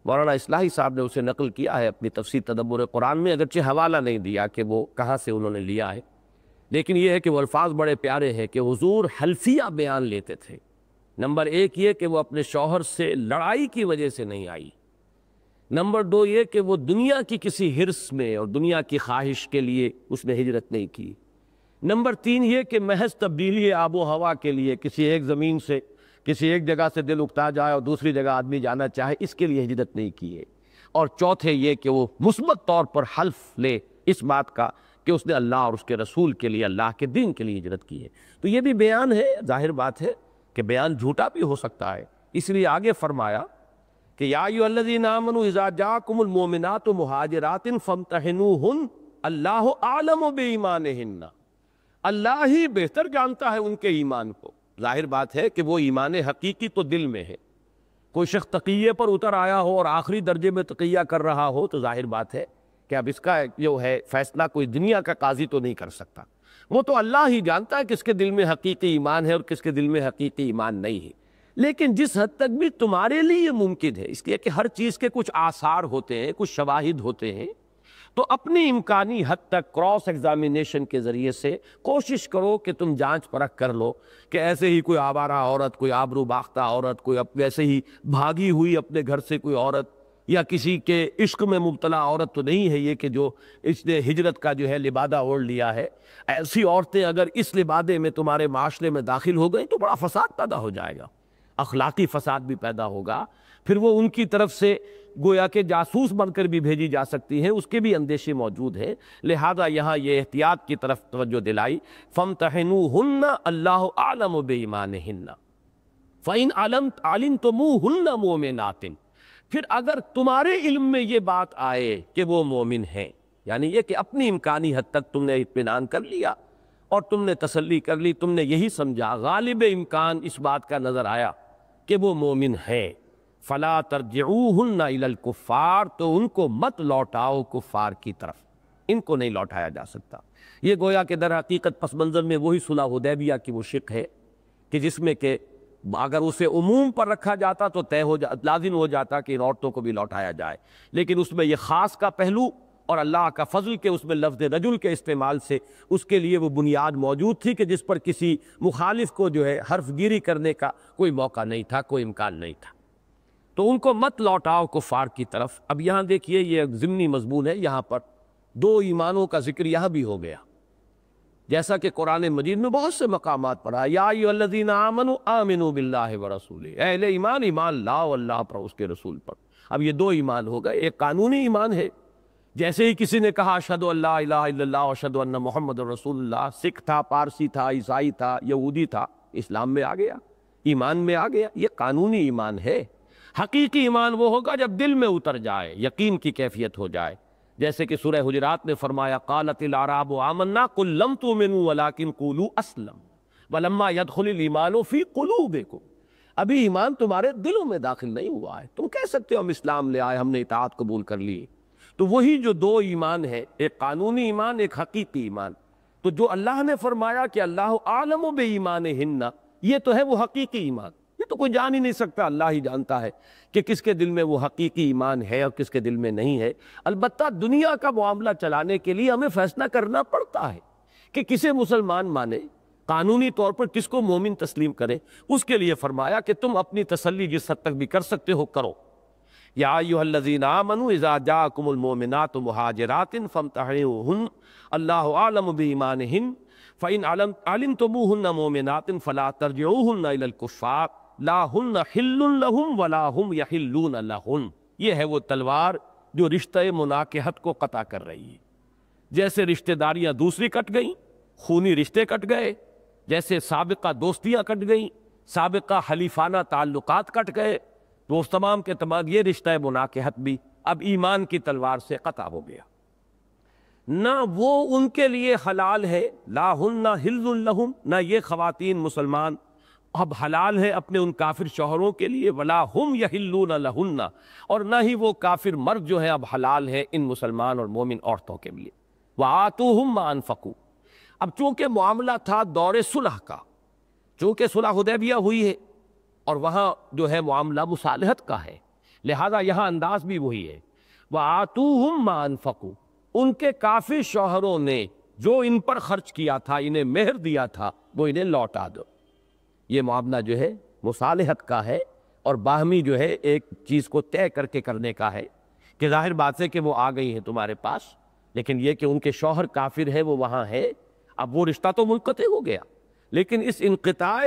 [SPEAKER 1] مولانا اصلاحی صاحب نے اسے نقل کیا ہے اپنی تفسیر تدبر قرآن میں، اگرچہ حوالہ نہیں دیا کہ وہ کہاں سے انہوں نے لیا ہے، لیکن یہ ہے کہ وہ الفاظ بڑے پیارے ہیں کہ حضور حلفیہ بیان لیتے تھے۔ نمبر ایک یہ کہ وہ اپنے شوہر سے لڑائی کی وجہ سے نہیں آئی، نمبر دو یہ کہ وہ دنیا کی کسی حرص میں اور دنیا کی خواہش کے لیے اس نے ہجرت نہیں کی۔ نمبر تین یہ کہ محض تبدیلی آب و ہوا کے لیے کسی ایک زمین سے کسی ایک جگہ سے دل اکتا جائے اور دوسری جگہ آدمی جانا چاہے، اس کے لیے ہجرت نہیں کی ہے۔ اور چوتھے یہ کہ وہ مثبت طور پر حلف لے اس بات کا کہ اس نے اللہ اور اس کے رسول کے لیے، اللہ کے دین کے لیے ہجرت کی ہے۔ تو یہ بھی بیان ہے، ظاہر بات ہے کہ بیان جھوٹا بھی ہو سکتا ہے، اس لیے آگے فرمایا کہ یا ایھا الذین آمنوا اذا جاءکم المؤمنات مہاجرات فامتحنوہن اللہ اعلم بایمانہن، اللہ ہی بہتر جانتا ہے ان کے ایمان کو۔ ظاہر بات ہے کہ وہ ایمان حقیقی تو دل میں ہے۔ کوئی شخص تقیے پر اتر آیا ہو اور آخری درجے میں تقیہ کر رہا ہو تو ظاہر بات ہے کہ اب اس کا جو ہے فیصلہ کوئی دنیا کا قاضی تو نہیں کر سکتا، وہ تو اللہ ہی جانتا ہے کس کے دل میں حقیقی ایمان ہے اور کس کے دل میں حقیقی ایمان نہیں ہے۔ لیکن جس حد تک بھی تمہارے لیے یہ ممکن ہے، اس لیے کہ ہر چیز کے کچھ آثار ہوتے ہیں، کچھ شواہد ہوتے ہیں، تو اپنی امکانی حد تک کراس ایگزامینیشن کے ذریعے سے کوشش کرو کہ تم جانچ پرکھ کر لو کہ ایسے ہی کوئی آوارہ عورت، کوئی آبرو باختہ عورت، کوئی ویسے ہی بھاگی ہوئی اپنے گھر سے کوئی عورت، یا کسی کے عشق میں مبتلا عورت تو نہیں ہے یہ کہ جو اس نے ہجرت کا جو ہے لبادہ اوڑھ لیا ہے۔ ایسی عورتیں اگر اس لبادے میں تمہارے معاشرے میں داخل ہو گئیں تو بڑا فساد پیدا ہو جائے گا، اخلاقی فساد بھی پیدا ہوگا، پھر وہ ان کی طرف سے گویا کہ جاسوس بن کر بھی بھیجی جا سکتی ہیں، اس کے بھی اندیشے موجود ہیں۔ لہذا یہاں یہ احتیاط کی طرف توجہ دلائی، فامتحنوہن اللہ اعلم بایمانہن فإن علمتموہن مؤمنات، پھر اگر تمہارے علم میں یہ بات آئے کہ وہ مومن ہیں، یعنی یہ کہ اپنی امکانی حد تک تم نے اطمینان کر لیا اور تم نے تسلی کر لی، تم نے یہی سمجھا، غالب امکان اس بات کا نظر آیا کہ وہ مومن ہے، فلا ترجعوہن الی الکفار، تو ان کو مت لوٹاؤ کفار کی طرف، ان کو نہیں لوٹایا جا سکتا۔ یہ گویا کہ در حقیقت پس منظر میں وہی صلح حدیبیہ کی وہ شق ہے کہ جس میں کہ اگر اسے عموم پر رکھا جاتا تو لازم ہو جاتا کہ ان عورتوں کو بھی لوٹایا جائے، لیکن اس میں یہ خاص کا پہلو اور اللہ کا فضل کہ اس میں لفظ رجل کے استعمال سے اس کے لیے وہ بنیاد موجود تھی کہ جس پر کسی مخالف کو جو ہے حرف گیری کرنے کا کوئی موقع نہیں تھا، کوئی امکان نہیں تھا۔ تو ان کو مت لوٹاؤ کفار کی طرف۔ اب یہاں دیکھیے یہ ایک ضمنی مضمون ہے، یہاں پر دو ایمانوں کا ذکر یہاں بھی ہو گیا، جیسا کہ قرآن مجید میں بہت سے مقامات پر ہے، یا ایھا الذین آمنوا آمنوا باللہ ورسولہ، اے اہل ایمان، ایمان لاؤ اللہ پر، اس کے رسول پر۔ اب یہ دو ایمان ہو گئے، ایک قانونی ایمان ہے، جیسے ہی کسی نے کہا اشہد ان لا الہ الا اللہ واشہد ان محمد رسول اللہ، سکھ تھا، پارسی تھا، عیسائی تھا، یہودی تھا، اسلام میں آ گیا، ایمان میں آ گیا، یہ قانونی ایمان ہے۔ حقیقی ایمان وہ ہوگا جب دل میں اتر جائے، یقین کی کیفیت ہو جائے، جیسے کہ سورہ حجرات میں فرمایا قالت الاعراب آمنا قل لم تؤمنوا ولکن قولوا اسلمنا ولما يدخل الایمان فی قلوبکم، ابھی ایمان تمہارے دلوں میں داخل نہیں ہوا ہے، تم کہہ سکتے ہو ہم اسلام لے آئے، ہم نے اطاعت قبول کر لی۔ تو وہی جو دو ایمان ہے، ایک قانونی ایمان، ایک حقیقی ایمان، تو جو اللہ نے فرمایا کہ اللہ اعلم بایمانہن، یہ تو ہے وہ حقیقی ایمان، یہ تو کوئی جان ہی نہیں سکتا، اللہ ہی جانتا ہے کہ کس کے دل میں وہ حقیقی ایمان ہے اور کس کے دل میں نہیں ہے۔ البتہ دنیا کا معاملہ چلانے کے لیے ہمیں فیصلہ کرنا پڑتا ہے کہ کسے مسلمان مانے، قانونی طور پر کس کو مومن تسلیم کرے۔ اس کے لیے فرمایا کہ تم اپنی تسلی جس حد تک بھی کر سکتے ہو کرو۔ یا ایھا الذین آمنوا اذا جاءکم المؤمنات مہاجرات فامتحنوہن اللہ اعلم بایمانہن فإن علمتموہن مؤمنات فلا ترجعوہن الی الکفار لا ہن حل لہم ولا ہم یحلون لہن۔ یہ ہے وہ تلوار جو رشتہ مناکحت کو قطع کر رہی ہے، جیسے رشتہ داریاں دوسری کٹ گئیں، خونی رشتے کٹ گئے، جیسے سابقہ دوستیاں کٹ گئیں، سابقہ حلیفانہ تعلقات کٹ گئے، تو اس تمام کے تمام یہ رشتہ مناکحت بھی اب ایمان کی تلوار سے قطع ہو گیا۔ نہ وہ ان کے لیے حلال ہے، لا ہن حل لہم، نہ یہ خواتین مسلمان اب حلال ہے اپنے ان کافر شوہروں کے لیے، ولا ہم یحلون لہن، اور نہ ہی وہ کافر مرد جو ہے اب حلال ہے ان مسلمان اور مومن عورتوں کے لیے۔ وآتوہم ما انفقوا، اب چونکہ معاملہ تھا دور صلح کا، چونکہ صلح حدیبیہ ہوئی ہے اور وہاں جو ہے معاملہ مصالحت کا ہے، لہذا یہاں انداز بھی وہی ہے، وآتوہم ما انفقوا، ان کے کافر شوہروں نے جو ان پر خرچ کیا تھا، انہیں مہر دیا تھا، وہ انہیں لوٹا دو۔ یہ معاملہ جو ہے مصالحت کا ہے اور باہمی جو ہے ایک چیز کو طے کر کے کرنے کا ہے۔ کہ ظاہر بات ہے کہ وہ آ گئی ہیں تمہارے پاس، لیکن یہ کہ ان کے شوہر کافر ہے، وہ وہاں ہے، اب وہ رشتہ تو منقطع ہو گیا، لیکن اس انقطاع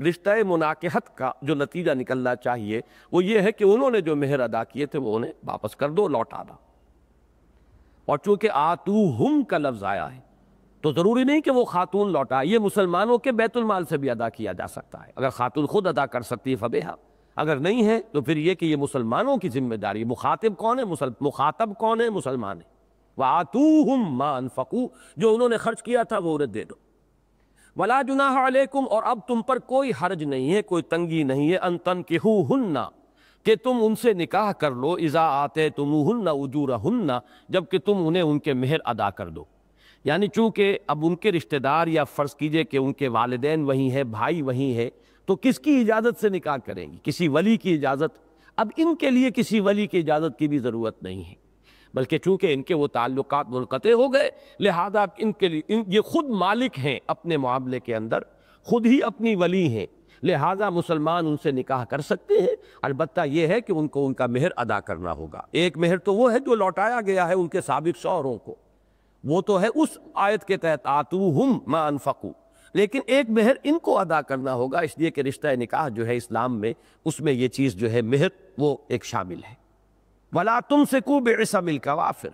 [SPEAKER 1] رشتہ مناکحت کا جو نتیجہ نکلنا چاہیے وہ یہ ہے کہ انہوں نے جو مہر ادا کیے تھے وہ انہیں واپس کر دو، لوٹا دو۔ اور چونکہ آتوہم کا لفظ آیا ہے تو ضروری نہیں کہ وہ خاتون لوٹا، یہ مسلمانوں کے بیت المال سے بھی ادا کیا جا سکتا ہے۔ اگر خاتون خود ادا کر سکتی ہے فبیہا، اگر نہیں ہے تو پھر یہ کہ یہ مسلمانوں کی ذمہ داری، مخاطب کون ہے؟ مخاطب کون ہے؟ مسلمان ہے۔ وَآتُوهُمْ مَا أَنفَقُوا، جو انہوں نے خرچ کیا تھا وہ انہیں دے دو۔ وَلَا جُنَاحَ عَلَيْكُمْ، اور اب تم پر کوئی حرج نہیں ہے، کوئی تنگی نہیں ہے، أَن تَنكِحُوهُنَّ، کہ تم ان سے نکاح کر لو، اذا آتیتموہن اجورہن، جب کہ تم انہیں ان کے مہر ادا کر دو۔ یعنی چونکہ اب ان کے رشتہ دار، یا فرض کیجئے کہ ان کے والدین وہی ہیں، بھائی وہی ہے، تو کس کی اجازت سے نکاح کریں گی؟ کسی ولی کی اجازت؟ اب ان کے لیے کسی ولی کی اجازت کی بھی ضرورت نہیں ہے، بلکہ چونکہ ان کے وہ تعلقات منقطع ہو گئے، لہذا ان کے لیے یہ خود مالک ہیں اپنے معاملے کے اندر، خود ہی اپنی ولی ہیں، لہذا مسلمان ان سے نکاح کر سکتے ہیں۔ البتہ یہ ہے کہ ان کو ان کا مہر ادا کرنا ہوگا۔ ایک مہر تو وہ ہے جو لوٹایا گیا ہے ان کے سابق شوہروں کو، وہ تو ہے اس آیت کے تحت آتوہم ما انفقوا، لیکن ایک مہر ان کو ادا کرنا ہوگا، اس لیے کہ رشتہ نکاح جو ہے اسلام میں، اس میں یہ چیز جو ہے مہر وہ ایک شامل ہے۔ وَلَا تُمْسِكُوا بِعِصَمِ الْكَوَافِرِ،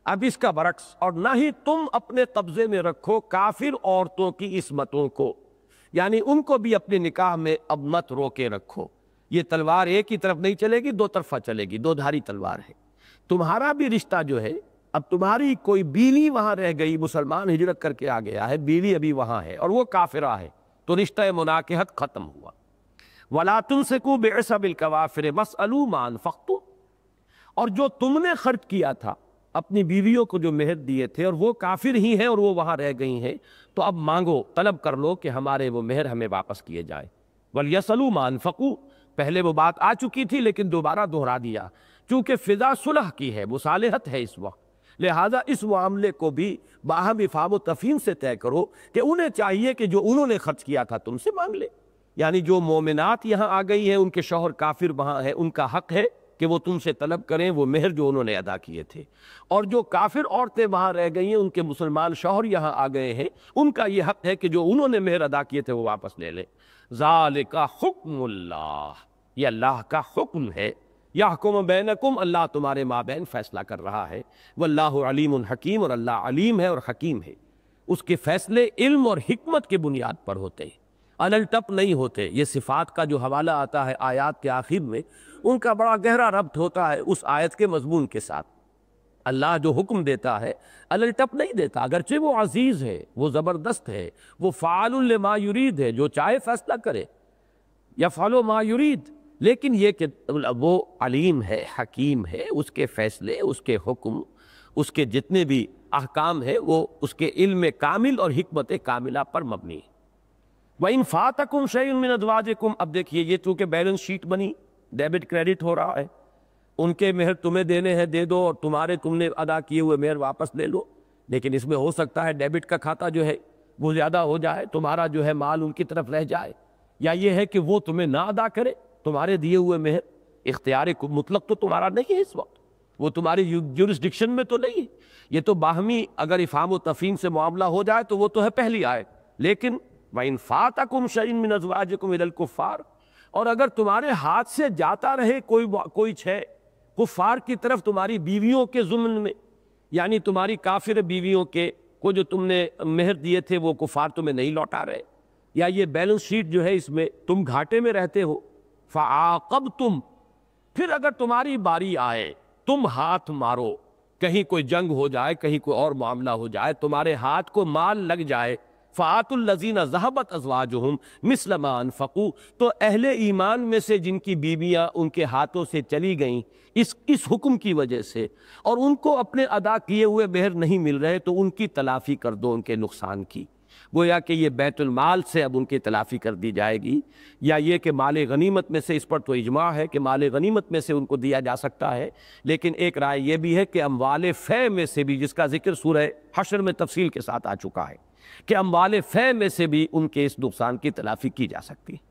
[SPEAKER 1] اب اس کا برعکس، اور نہ ہی تم اپنے قبضے میں رکھو کافر عورتوں کی عصمتوں کو، یعنی ان کو بھی اپنے نکاح میں اب مت روکے رکھو۔ یہ تلوار ایک ہی طرف نہیں چلے گی، دو طرفہ چلے گی، دو دھاری تلوار ہے۔ تمہارا بھی رشتہ جو ہے، اب تمہاری کوئی بیوی وہاں رہ گئی، مسلمان ہجرت کر کے آ گیا ہے، بیوی ابھی وہاں ہے اور وہ کافرہ ہے، تو رشتہ مناکحت ختم ہوا۔ وَلَا تُمْسِكُوا بِعِصَمِ الْكَوَافِرِ وَاسْأَلُوا مَا أَنفَقْتُمْ، اور جو تم نے خرچ کیا تھا اپنی بیویوں کو، جو مہر دیے تھے، اور وہ کافر ہی ہیں اور وہ وہاں رہ گئی ہیں، تو اب مانگو، طلب کر لو کہ ہمارے وہ مہر ہمیں واپس کیے جائے۔ وَلْيَسْأَلُوا مَا أَنفَقُوا، پہلے وہ بات آ چکی تھی لیکن دوبارہ دہرا دیا، چونکہ فضا صلح کی ہے، مصالحت ہے اس وقت، لہذا اس معاملے کو بھی باہم افہام و تفہیم سے طے کرو کہ انہیں چاہیے کہ جو انہوں نے خرچ کیا تھا تم سے مانگ لے۔ یعنی جو مومنات یہاں آ گئی ہیں، ان کے شوہر کافر وہاں ہیں، ان کا حق ہے کہ وہ تم سے طلب کریں وہ مہر جو انہوں نے ادا کیے تھے، اور جو کافر عورتیں وہاں رہ گئی ہیں، ان کے مسلمان شوہر یہاں آ گئے ہیں، ان کا یہ حق ہے کہ جو انہوں نے مہر ادا کیے تھے وہ واپس لے لیں۔ ذالک حکم اللہ، یہ اللہ کا حکم ہے، یحکم بینکم، اللہ تمہارے مابین فیصلہ کر رہا ہے، واللہ علیم حکیم، اور اللہ علیم ہے اور حکیم ہے۔ اس کے فیصلے علم اور حکمت کی بنیاد پر ہوتے ہیں، الٹپ نہیں ہوتے۔ یہ صفات کا جو حوالہ آتا ہے آیات کے آخر میں، ان کا بڑا گہرا ربط ہوتا ہے اس آیت کے مضمون کے ساتھ۔ اللہ جو حکم دیتا ہے الٹپ نہیں دیتا، اگرچہ وہ عزیز ہے، وہ زبردست ہے، وہ فعال لما یرید ہے، جو چاہے فیصلہ کرے، یفعل ما یرید، لیکن یہ کہ وہ علیم ہے، حکیم ہے، اس کے فیصلے، اس کے حکم، اس کے جتنے بھی احکام ہیں وہ اس کے علم کامل اور حکمت کاملہ پر مبنی ہے۔ وَإِن فَاتَكُمْ شَيْءٌ مِّنْ أَزْوَاجِكُمْ، اب دیکھیے یہ چونکہ بیلنس شیٹ بنی، ڈیبٹ کریڈٹ ہو رہا ہے، ان کے مہر تمہیں دینے ہیں دے دو، اور تمہارے تم نے ادا کیے ہوئے مہر واپس لے لو، لیکن اس میں ہو سکتا ہے ڈیبٹ کا کھاتا جو ہے وہ زیادہ ہو جائے، تمہارا جو ہے مال ان کی طرف رہ جائے، یا یہ ہے کہ وہ تمہیں نہ ادا کرے تمہارے دیے ہوئے مہر۔ اختیار مطلق تو تمہارا نہیں ہے اس وقت، وہ تمہاری جورسڈکشن میں تو نہیں ہے، یہ تو باہمی اگر افہام و تفہیم سے معاملہ ہو جائے تو وہ تو ہے پہلی آیت، لیکن وَإِن فَاتَكُمْ شَيْءٌ مِّنْ أَزْوَاجِكُمْ إِلَى الْكُفَّارِ، اور اگر تمہارے ہاتھ سے جاتا رہے کوئی شے کفار کی طرف تمہاری بیویوں کے ضمن میں، یعنی تمہاری کافر بیویوں کے کو جو تم نے مہر دیے تھے وہ کفار تمہیں نہیں لوٹا رہے، یا یہ بیلنس شیٹ جو ہے اس میں تم گھاٹے میں رہتے ہو، فَعَاقَبْتُمْ، پھر اگر تمہاری باری آئے تم ہاتھ مارو، کہیں کوئی جنگ ہو جائے، کہیں کوئی اور معاملہ ہو جائے، تمہارے ہاتھ کو مال لگ جائے، فَآتُوا الَّذِينَ ذَهَبَتْ أَزْوَاجُهُمْ مِثْلَ مَا أَنفَقُوا، تو اہل ایمان میں سے جن کی بیویاں ان کے ہاتھوں سے چلی گئیں اس حکم کی وجہ سے، اور ان کو اپنے ادا کیے ہوئے مہر نہیں مل رہے، تو ان کی تلافی کر دو، ان کے نقصان کی، گویا کہ یہ بیت المال سے اب ان کی تلافی کر دی جائے گی، یا یہ کہ مال غنیمت میں سے، اس پر تو اجماع ہے کہ مال غنیمت میں سے ان کو دیا جا سکتا ہے، لیکن ایک رائے یہ بھی ہے کہ اموال فے میں سے بھی، جس کا ذکر سورہ حشر میں تفصیل کے ساتھ آ چکا ہے، کہ اموال فے میں سے بھی ان کے اس نقصان کی تلافی کی جا سکتی ہے۔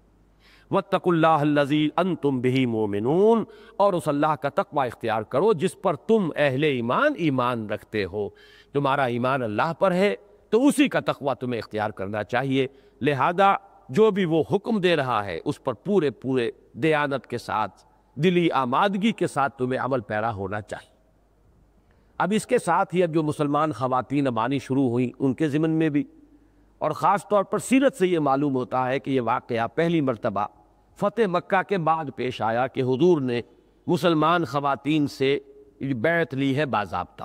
[SPEAKER 1] وَاتَّقُوا اللَّهَ الَّذِي أَنْتُمْ بِهِ مُؤْمِنُونَ، اور اس اللہ کا تقوی اختیار کرو جس پر تم اہل ایمان رکھتے ہو۔ تمہارا ایمان اللہ پر ہے تو اسی کا تقوی تمہیں اختیار کرنا چاہیے، لہذا جو بھی وہ حکم دے رہا ہے اس پر پورے دیانت کے ساتھ، دلی آمادگی کے ساتھ تمہیں عمل پیرا ہونا چاہیے۔ اب اس کے ساتھ ہی اب جو مسلمان خواتین اب آنی شروع ہوئیں ان کے ضمن میں بھی، اور خاص طور پر سیرت سے یہ معلوم ہوتا ہے کہ یہ واقعہ پہلی مرتبہ فتح مکہ کے بعد پیش آیا کہ حضور نے مسلمان خواتین سے بیعت لی ہے باضابطہ۔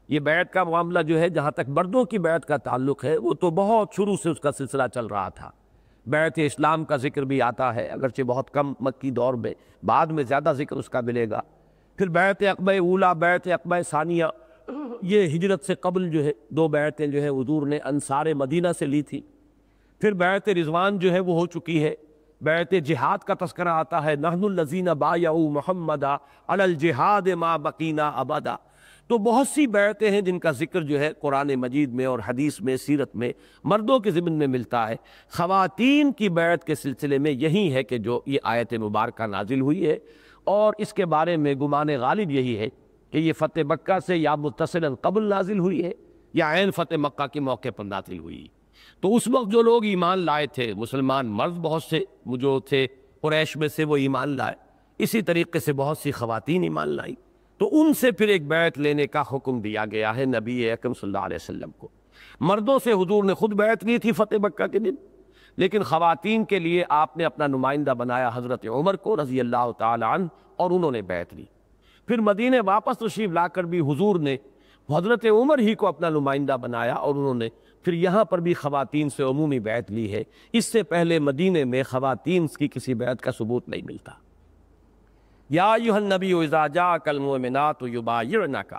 [SPEAKER 1] یہ بیعت کا معاملہ جو ہے جہاں تک مردوں کی بیعت کا تعلق ہے وہ تو بہت شروع سے اس کا سلسلہ چل رہا تھا۔ بیعت اسلام کا ذکر بھی آتا ہے، اگرچہ بہت کم مکی دور میں، بعد میں زیادہ ذکر اس کا ملے گا۔ پھر بیعت عقبہ اولیٰ، بیعت عقبہ ثانیہ، یہ ہجرت سے قبل جو ہے دو بیعتیں جو ہے حضور نے انصار مدینہ سے لی تھی۔ پھر بیعت رضوان جو ہے وہ ہو چکی ہے۔ بیعت جہاد کا تذکرہ آتا ہے، نحن الذین بایعوا محمدا علی الجہاد ما بقینا ابدا۔ تو بہت سی بیعتیں ہیں جن کا ذکر جو ہے قرآن مجید میں اور حدیث میں، سیرت میں مردوں کے ضمن میں ملتا ہے۔ خواتین کی بیعت کے سلسلے میں یہی ہے کہ جو یہ آیت مبارکہ نازل ہوئی ہے، اور اس کے بارے میں گمان غالب یہی ہے کہ یہ فتح مکہ سے یا متصلاً قبل نازل ہوئی ہے یا عین فتح مکہ کے موقع پر نازل ہوئی۔ تو اس وقت جو لوگ ایمان لائے تھے، مسلمان مرد بہت سے جو تھے قریش میں سے وہ ایمان لائے، اسی طریقے سے بہت سی خواتین ایمان لائیں، تو ان سے پھر ایک بیعت لینے کا حکم دیا گیا ہے نبی اکرم صلی اللہ علیہ وسلم کو۔ مردوں سے حضور نے خود بیعت لی تھی فتح مکہ کے دن، لیکن خواتین کے لیے آپ نے اپنا نمائندہ بنایا حضرت عمر کو رضی اللہ تعالی عنہ، اور انہوں نے بیعت لی۔ پھر مدینے واپس تشریف لا کر بھی حضور نے حضرت عمر ہی کو اپنا نمائندہ بنایا، اور انہوں نے پھر یہاں پر بھی خواتین سے عمومی بیعت لی ہے۔ اس سے پہلے مدینے میں خواتین کی کسی بیعت کا ثبوت نہیں ملتا۔ یا ایھا النبی اذا جاءک المؤمنات یبایعنک،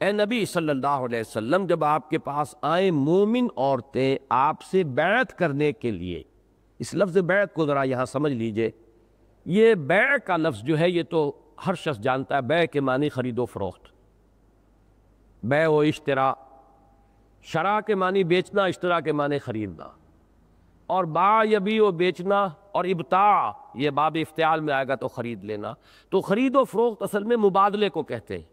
[SPEAKER 1] اے نبی صلی اللہ علیہ وسلم جب آپ کے پاس آئیں مومن عورتیں آپ سے بیعت کرنے کے لیے، اس لفظ بیعت کو ذرا یہاں سمجھ لیجئے۔ یہ بیع کا لفظ جو ہے یہ تو ہر شخص جانتا ہے، بیع کے معنی خرید و فروخت، بیع و اشترا، شرا کے معنی بیچنا، اشترا کے معنی خریدنا، اور باع یبیع و بیچنا، اور ابتاع یہ باب افتعال میں آئے گا تو خرید لینا۔ تو خرید و فروخت اصل میں مبادلے کو کہتے ہیں۔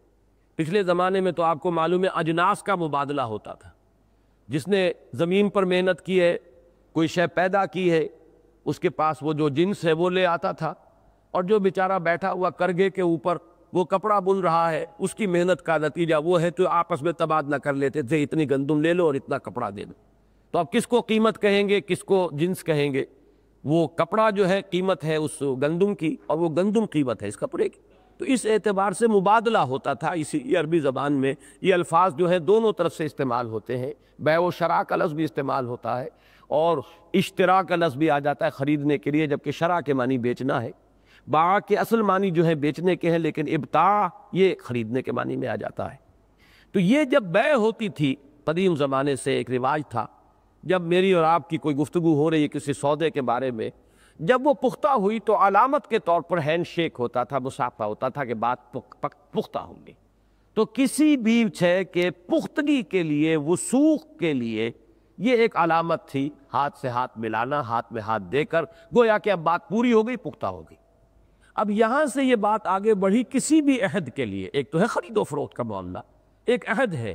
[SPEAKER 1] پچھلے زمانے میں تو آپ کو معلوم ہے اجناس کا مبادلہ ہوتا تھا، جس نے زمین پر محنت کی ہے، کوئی شے پیدا کی ہے، اس کے پاس وہ جو جنس ہے وہ لے آتا تھا، اور جو بیچارہ بیٹھا ہوا کرگے کے اوپر وہ کپڑا بن رہا ہے اس کی محنت کا نتیجہ وہ ہے، تو آپس میں تبادلہ کر لیتے تھے، اتنی گندم لے لو اور اتنا کپڑا دے دو۔ تو اب کس کو قیمت کہیں گے، کس کو جنس کہیں گے؟ وہ کپڑا جو ہے قیمت ہے اس گندم کی، اور وہ گندم قیمت ہے اس کپڑے کی۔ تو اس اعتبار سے مبادلہ ہوتا تھا۔ اسی عربی زبان میں یہ الفاظ جو ہے دونوں طرف سے استعمال ہوتے ہیں، بیع و شراء کا لفظ بھی استعمال ہوتا ہے، اور اشتراء کا لفظ بھی آ جاتا ہے خریدنے کے لیے، جبکہ شراء کے معنی بیچنا ہے۔ باع کے اصل معنی جو ہے بیچنے کے ہیں، لیکن ابتاع یہ خریدنے کے معنی میں آ جاتا ہے۔ تو یہ جب بیع ہوتی تھی قدیم زمانے سے ایک رواج تھا، جب میری اور آپ کی کوئی گفتگو ہو رہی ہے کسی سودے کے بارے میں، جب وہ پختہ ہوئی تو علامت کے طور پر ہینڈ شیک ہوتا تھا، مصافحہ ہوتا تھا کہ بات پختہ ہوں گی۔ تو کسی بھی شے کے پختگی کے لیے، وثوق کے لیے یہ ایک علامت تھی، ہاتھ سے ہاتھ ملانا، ہاتھ میں ہاتھ دے کر، گویا کہ اب بات پوری ہو گئی، پختہ ہو گئی۔ اب یہاں سے یہ بات آگے بڑھی کسی بھی عہد کے لیے، ایک تو ہے خرید و فروخت کا معاملہ، ایک عہد ہے،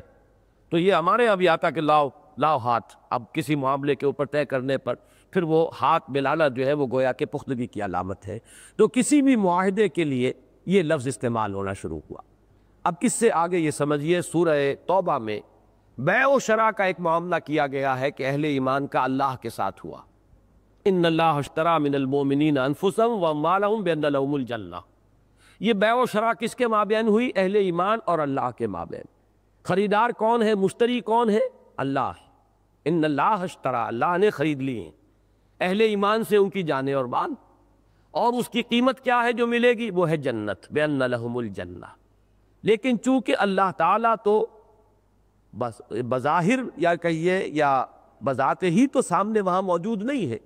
[SPEAKER 1] تو یہ ہمارے ابھی آتا کہ لاؤ ہاتھ، اب کسی معاملے کے اوپر طے کرنے پر پھر وہ ہاتھ ملانا جو ہے وہ گویا کہ پختگی کی علامت ہے۔ تو کسی بھی معاہدے کے لیے یہ لفظ استعمال ہونا شروع ہوا۔ اب کس سے آگے یہ سمجھیے، سورہ توبہ میں بیع و شراء کا ایک معاملہ کیا گیا ہے کہ اہل ایمان کا اللہ کے ساتھ ہوا۔ ان اللہ اشتری من المؤمنین انفسهم واموالهم بان لهم الجنہ۔ یہ بیع و شراء کس کے مابین ہوئی؟ اہل ایمان اور اللہ کے مابین۔ خریدار کون ہے، مشتری کون ہے؟ اللہ۔ ان اللہ اشتری، اللہ نے خرید لی ہیں اہل ایمان سے ان کی جانیں اور مال، اور اس کی قیمت کیا ہے جو ملے گی؟ وہ ہے جنت، بان لهم الجنہ۔ لیکن چونکہ اللہ تعالیٰ تو بظاہر یا کہیے یا بذات ہی تو سامنے وہاں موجود نہیں ہے،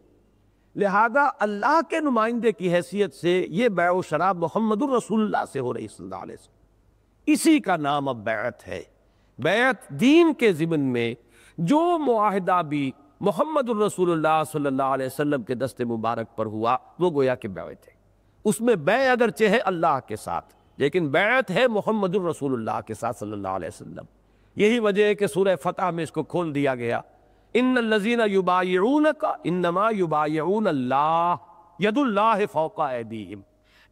[SPEAKER 1] لہذا اللہ کے نمائندے کی حیثیت سے یہ بیع و شراء محمد الرسول اللہ سے ہو رہی صلی اللہ علیہ وسلم۔ اسی کا نام اب بیعت ہے۔ بیعت دین کے ضمن میں جو معاہدہ بھی محمد الرسول اللہ صلی اللہ علیہ وسلم کے دست مبارک پر ہوا وہ گویا کہ بیعت ہے. اس میں بیع اگرچہ ہے اللہ کے ساتھ لیکن بیعت ہے محمد الرسول اللہ کے ساتھ صلی اللہ علیہ وسلم. یہی وجہ ہے کہ سورہ فتح میں اس کو کھول دیا گیا. ان الذین یبایعونک انما یبایعون اللہ ید اللہ فوق ایدیہم.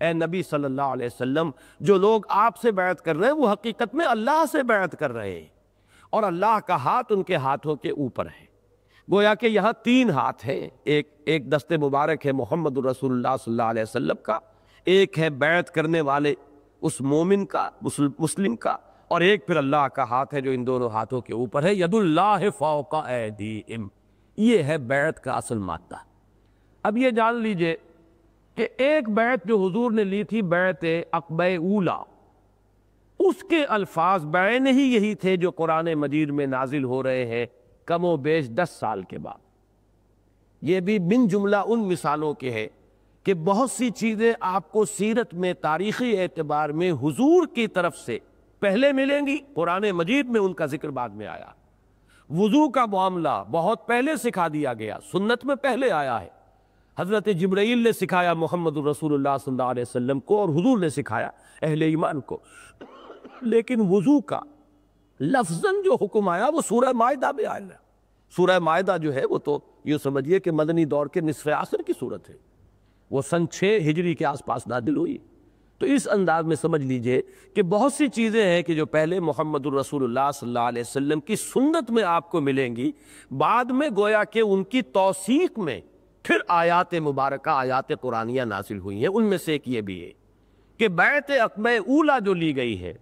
[SPEAKER 1] اے نبی صلی اللہ علیہ وسلم، جو لوگ آپ سے بیعت کر رہے ہیں وہ حقیقت میں اللہ سے بیعت کر رہے ہیں اور اللہ کا ہاتھ ان کے ہاتھوں کے اوپر ہے. گویا کہ یہاں تین ہاتھ ہیں، ایک دست مبارک ہے محمد الرسول اللہ صلی اللہ علیہ وسلم کا، ایک ہے بیعت کرنے والے اس مومن کا مسلم کا، اور ایک پھر اللہ کا ہاتھ ہے جو ان دونوں ہاتھوں کے اوپر ہے. ید اللہ فوق ایدیہم، یہ ہے بیعت کا اصل مادہ. اب یہ جان لیجئے کہ ایک بیعت جو حضور نے لی تھی بیعت عقبہ اولیٰ، اس کے الفاظ بعین ہی یہی تھے جو قرآن مجید میں نازل ہو رہے ہیں کم و بیش 10 سال کے بعد. یہ بھی من جملہ ان مثالوں کے ہے کہ بہت سی چیزیں آپ کو سیرت میں تاریخی اعتبار میں حضور کی طرف سے پہلے ملیں گی، قرآن مجید میں ان کا ذکر بعد میں آیا. وضو کا معاملہ بہت پہلے سکھا دیا گیا، سنت میں پہلے آیا ہے. حضرت جبرائیل نے سکھایا محمد الرسول اللہ صلی اللہ علیہ وسلم کو اور حضور نے سکھایا اہل ایمان کو. لیکن وضو کا لفظاً جو حکم آیا وہ سورہ مائدہ میں آیا. سورہ مائدہ جو ہے وہ تو یوں سمجھیے کہ مدنی دور کے نصف عصر کی صورت ہے، وہ سن 6 ہجری کے آس پاس نازل ہوئی. تو اس انداز میں سمجھ لیجئے کہ بہت سی چیزیں ہیں کہ جو پہلے محمد الرسول اللہ صلی اللہ علیہ وسلم کی سنت میں آپ کو ملیں گی، بعد میں گویا کہ ان کی توثیق میں پھر آیات مبارکہ آیات قرآنیہ نازل ہوئی ہیں. ان میں سے ایک یہ بھی ہے کہ بیعت عقبہ اولیٰ جو لی گئی ہے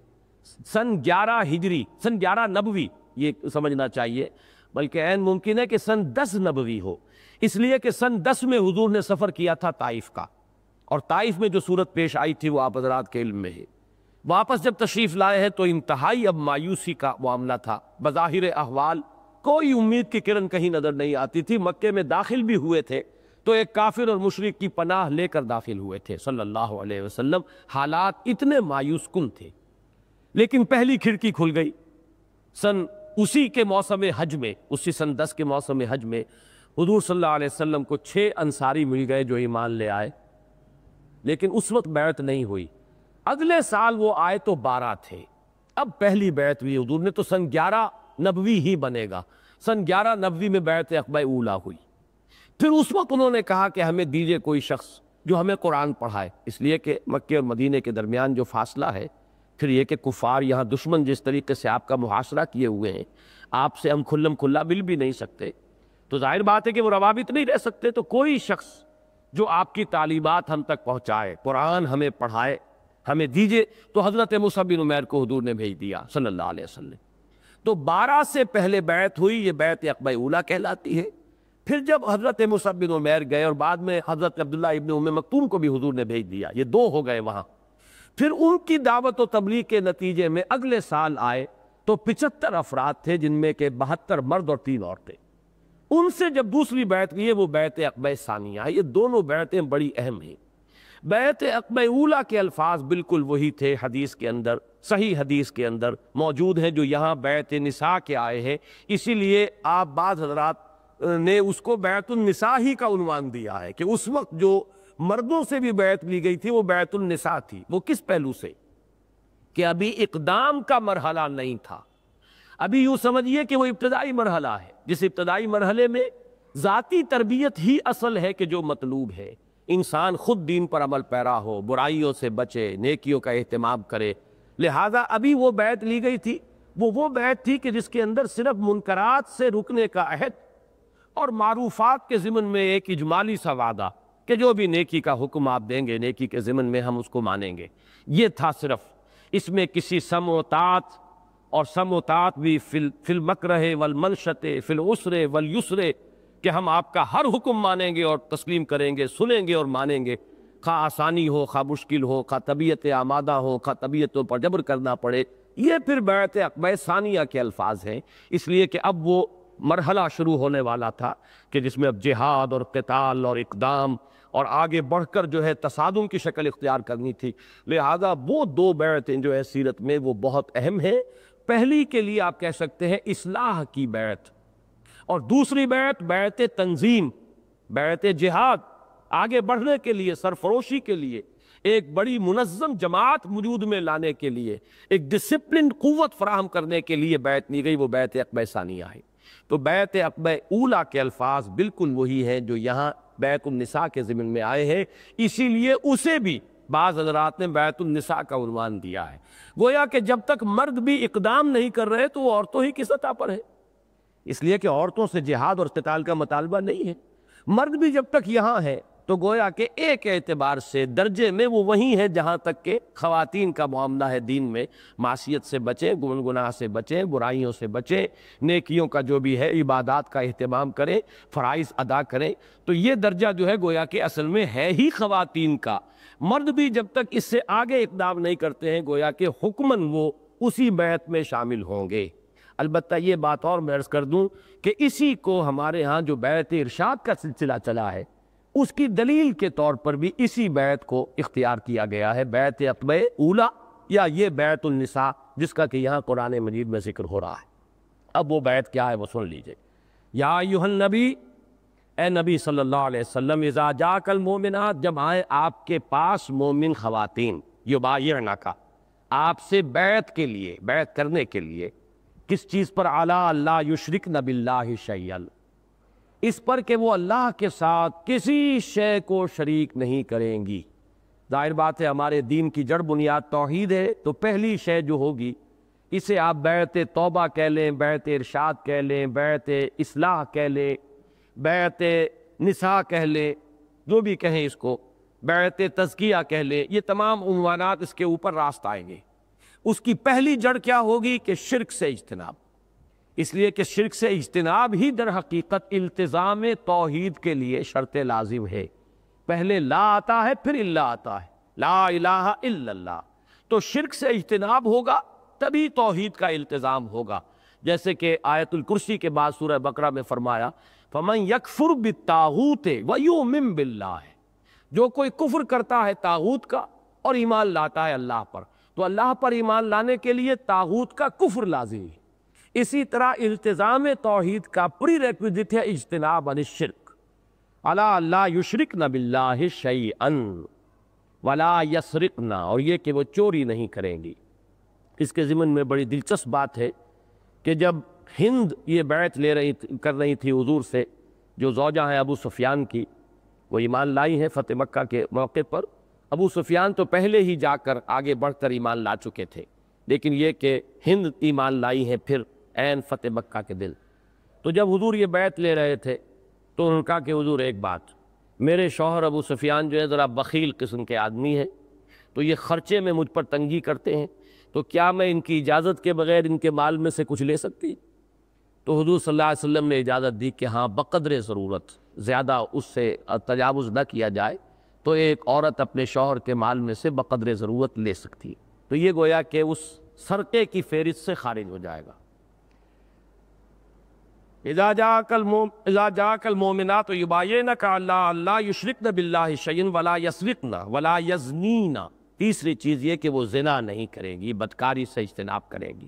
[SPEAKER 1] سن 11 ہجری، سن 11 نبوی یہ سمجھنا چاہیے، بلکہ عین ممکن ہے کہ سن 10 نبوی ہو، اس لیے کہ سن 10 میں حضور نے سفر کیا تھا طائف کا، اور طائف میں جو صورت پیش آئی تھی وہ آپ حضرات کے علم میں ہے. واپس جب تشریف لائے ہیں تو انتہائی اب مایوسی کا معاملہ تھا. بظاہر احوال کوئی امید کی کرن کہیں نظر نہیں آتی تھی. مکے میں داخل بھی ہوئے تھے تو ایک کافر اور مشرک کی پناہ لے کر داخل ہوئے تھے صلی اللہ علیہ وسلم. حالات اتنے مایوس کن تھے. لیکن پہلی کھڑکی کھل گئی اسی کے موسم حج میں، اسی سن 10 کے موسم حج میں حضور صلی اللہ علیہ وسلم کو 6 انصاری مل گئے جو ایمان لے آئے، لیکن اس وقت بیعت نہیں ہوئی. اگلے سال وہ آئے تو 12 تھے. اب پہلی بیعت ہوئی حضور نے تو سن 11 نبوی ہی بنے گا. سن 11 نبوی میں بیعت عقبہ اولیٰ ہوئی. پھر اس وقت انہوں نے کہا کہ ہمیں دیجئے کوئی شخص جو ہمیں قرآن پڑھائے، اس لیے کہ مکے اور مدینے کے درمیان جو فاصلہ ہے، پھر یہ کہ کفار یہاں دشمن جس طریقے سے آپ کا محاصرہ کیے ہوئے ہیں، آپ سے ہم کھلم کھلا مل بھی نہیں سکتے، تو ظاہر بات ہے کہ وہ روابط نہیں رہ سکتے. تو کوئی شخص جو آپ کی تعلیمات ہم تک پہنچائے، قرآن ہمیں پڑھائے، ہمیں دیجئے. تو حضرت مصعب بن عمیر کو حضور نے بھیج دیا صلی اللہ علیہ وسلم. تو 12 سے پہلے بیعت ہوئی، یہ بیعت عقبہ اولیٰ کہلاتی ہے. پھر جب حضرت مصعب بن عمیر گئے اور بعد میں حضرت عبداللہ ابن ام مکتوم کو بھی حضور نے بھیج دیا، یہ 2 ہو گئے وہاں. پھر ان کی دعوت و تبلیغ کے نتیجے میں اگلے سال آئے تو 75 افراد تھے، جن میں کہ 72 مرد اور 3 عورتیں. ان سے جب دوسری بیعت کی ہے وہ بیعت عقبہ ثانیہ ہے. یہ دونوں بیعتیں بڑی اہم ہیں. بیعت عقبہ اولیٰ کے الفاظ بالکل وہی تھے، حدیث کے اندر، صحیح حدیث کے اندر موجود ہیں جو یہاں بیعت نساء کے آئے ہیں. اسی لیے آپ بعض حضرات نے اس کو بیعت النساء ہی کا عنوان دیا ہے کہ اس وقت جو مردوں سے بھی بیعت لی گئی تھی وہ بیعت النساء تھی. وہ کس پہلو سے؟ کہ ابھی اقدام کا مرحلہ نہیں تھا. ابھی یوں سمجھیے کہ وہ ابتدائی مرحلہ ہے، جس ابتدائی مرحلے میں ذاتی تربیت ہی اصل ہے کہ جو مطلوب ہے. انسان خود دین پر عمل پیرا ہو، برائیوں سے بچے، نیکیوں کا اہتمام کرے. لہذا ابھی وہ بیعت لی گئی تھی، وہ بیعت تھی کہ جس کے اندر صرف منکرات سے رکنے کا عہد اور معروفات کے ضمن میں ایک اجمالی سا وعدہ کہ جو بھی نیکی کا حکم آپ دیں گے نیکی کے ضمن میں ہم اس کو مانیں گے. یہ تھا صرف. اس میں کسی سم و طاعت، اور سم و طاعت بھی فی المکرہ والمنشط فی العسر والیسر، کہ ہم آپ کا ہر حکم مانیں گے اور تسلیم کریں گے، سنیں گے اور مانیں گے، خواہ آسانی ہو، خواہ مشکل ہو، خواہ طبیعت آمادہ ہو، خواہ طبیعتوں پر جبر کرنا پڑے. یہ پھر بیعت عقبہ ثانیہ کے الفاظ ہیں، اس لیے کہ اب وہ مرحلہ شروع ہونے والا تھا کہ جس میں اب جہاد اور قتال اور اقدام اور آگے بڑھ کر جو ہے تصادم کی شکل اختیار کرنی تھی. لہذا وہ 2 بیعتیں جو ہے سیرت میں وہ بہت اہم ہیں. پہلی کے لیے آپ کہہ سکتے ہیں اصلاح کی بیعت. اور دوسری بیعت بیعت تنظیم، بیعت جہاد، آگے بڑھنے کے لیے، سرفروشی کے لیے، ایک بڑی منظم جماعت وجود میں لانے کے لیے، ایک ڈسپلن قوت فراہم کرنے کے لیے بیعت لی گئی، وہ بیعت عقبہ ثانیہ ہے۔ تو بیعت عقبہ اولیٰ کے الفاظ بالکل وہی ہیں جو یہاں بیعت النساء کے ضمن میں آئے ہیں، اسی لیے اسے بھی بعض حضرات نے بیعت النساء کا عنوان دیا ہے۔ گویا کہ جب تک مرد بھی اقدام نہیں کر رہے تو وہ عورتوں ہی کی سطح پر ہے، اس لیے کہ عورتوں سے جہاد اور قتال کا مطالبہ نہیں ہے۔ مرد بھی جب تک یہاں ہے تو گویا کہ ایک اعتبار سے درجے میں وہ وہیں ہے جہاں تک کہ خواتین کا معاملہ ہے دین میں، معصیت سے بچیں، گناہ سے بچیں، برائیوں سے بچیں، نیکیوں کا جو بھی ہے عبادات کا اہتمام کریں، فرائض ادا کریں۔ تو یہ درجہ جو ہے گویا کہ اصل میں ہے ہی خواتین کا۔ مرد بھی جب تک اس سے آگے اقدام نہیں کرتے ہیں گویا کہ حکماً وہ اسی بیعت میں شامل ہوں گے۔ البتہ یہ بات اور میں عرض کر دوں کہ اسی کو ہمارے ہاں جو بیعت ارشاد کا سلسلہ چلا ہے اس کی دلیل کے طور پر بھی اسی بیعت کو اختیار کیا گیا ہے، بیعت عقبہ اولیٰ یا یہ بیعت النساء جس کا کہ یہاں قرآن مجید میں ذکر ہو رہا ہے۔ اب وہ بیعت کیا ہے وہ سن لیجئے۔ یا ایھا النبی، اے نبی صلی اللہ علیہ وسلم، اذا جاک المؤمنات، جب آئے آپ کے پاس مومن خواتین، یبایعنک، آپ سے بیعت کے لیے، بیعت کرنے کے لیے، کس چیز پر؟ علی اللہ یشرکن باللہ شیئا، اس پر کہ وہ اللہ کے ساتھ کسی شے کو شریک نہیں کریں گی۔ ظاہر بات ہے ہمارے دین کی جڑ بنیاد توحید ہے، تو پہلی شے جو ہوگی اسے آپ بیعت توبہ کہہ لیں، بیعت ارشاد کہہ لیں، بیعت اصلاح کہہ لیں، بیعت نساء کہہ لیں، جو بھی کہیں اس کو، بیعت تزکیہ کہہ لیں، یہ تمام عنوانات اس کے اوپر راست آئیں گے۔ اس کی پہلی جڑ کیا ہوگی کہ شرک سے اجتناب، اس لیے کہ شرک سے اجتناب ہی در حقیقت التزام توحید کے لیے شرط لازم ہے۔ پہلے لا آتا ہے پھر اللہ آتا ہے، لا الہ الا اللہ۔ تو شرک سے اجتناب ہوگا تبھی توحید کا التزام ہوگا، جیسے کہ آیت الکرسی کے بعد سورہ بقرہ میں فرمایا فَمَن يَكْفُرْ بِالطَّاغُوتِ وَيُؤْمِن بِاللَّهِ، جو کوئی کفر کرتا ہے طاغوت کا اور ایمان لاتا ہے اللہ پر، تو اللہ پر ایمان لانے کے لیے طاغوت کا کفر لازمی ہے۔ اسی طرح التزام توحید کا پری ریکویزٹ ہے اجتناب عن الشرک، الا اللہ یشرکن باللہ شیئا ولا یسرقن، اور یہ کہ وہ چوری نہیں کریں گی۔ اس کے ضمن میں بڑی دلچسپ بات ہے کہ جب ہند یہ بیعت کر رہی تھی حضور سے، جو زوجہ ہیں ابو سفیان کی، وہ ایمان لائی ہیں فتح مکہ کے موقع پر۔ ابو سفیان تو پہلے ہی جا کر آگے بڑھ کر ایمان لا چکے تھے، لیکن یہ کہ ہند ایمان لائی ہیں پھر عین فتح مکہ کے دل۔ تو جب حضور یہ بیعت لے رہے تھے تو انہوں نے کہا کہ حضور ایک بات، میرے شوہر ابو سفیان جو ہے ذرا بخیل قسم کے آدمی ہیں، تو یہ خرچے میں مجھ پر تنگی کرتے ہیں، تو کیا میں ان کی اجازت کے بغیر ان کے مال میں سے کچھ لے سکتی؟ تو حضور صلی اللہ علیہ وسلم نے اجازت دی کہ ہاں بقدر ضرورت، زیادہ اس سے تجاوز نہ کیا جائے، تو ایک عورت اپنے شوہر کے مال میں سے بقدر ضرورت لے سکتی ہے۔ تو یہ گویا کہ اس سرقے کی فہرست سے خارج ہو جائے گا۔ اذا جاءک المؤمنات یبایعنک علی اللہ یشرکن باللہ شیئا ولا یسرقن ولا یزنین، تیسری چیز یہ کہ وہ زنا نہیں کریں گی، بدکاری سے اجتناب کریں گی،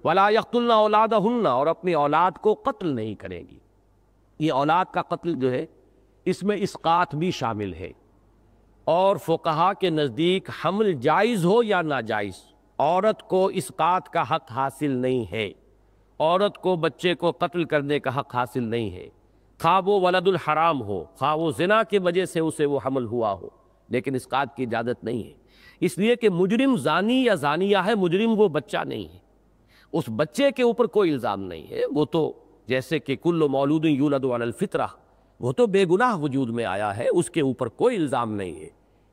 [SPEAKER 1] ولا یقتلن اولادہن، اور اپنی اولاد کو قتل نہیں کریں گی۔ یہ اولاد کا قتل جو ہے اس میں اسقاط بھی شامل ہے، اور فقہا کے نزدیک حمل جائز ہو یا ناجائز، عورت کو اسقاط کا حق حاصل نہیں ہے، عورت کو بچے کو قتل کرنے کا حق حاصل نہیں ہے، خواہ وہ ولد الحرام ہو، خواہ وہ زنا کی وجہ سے اسے وہ حمل ہوا ہو، لیکن اسقاط کی اجازت نہیں ہے، اس لیے کہ مجرم زانی یا زانیہ ہے، مجرم وہ بچہ نہیں ہے، اس بچے کے اوپر کوئی الزام نہیں ہے، وہ تو جیسے کہ کل مولود یولد علی الفطرہ، وہ تو بے گناہ وجود میں آیا ہے، اس کے اوپر کوئی الزام نہیں ہے۔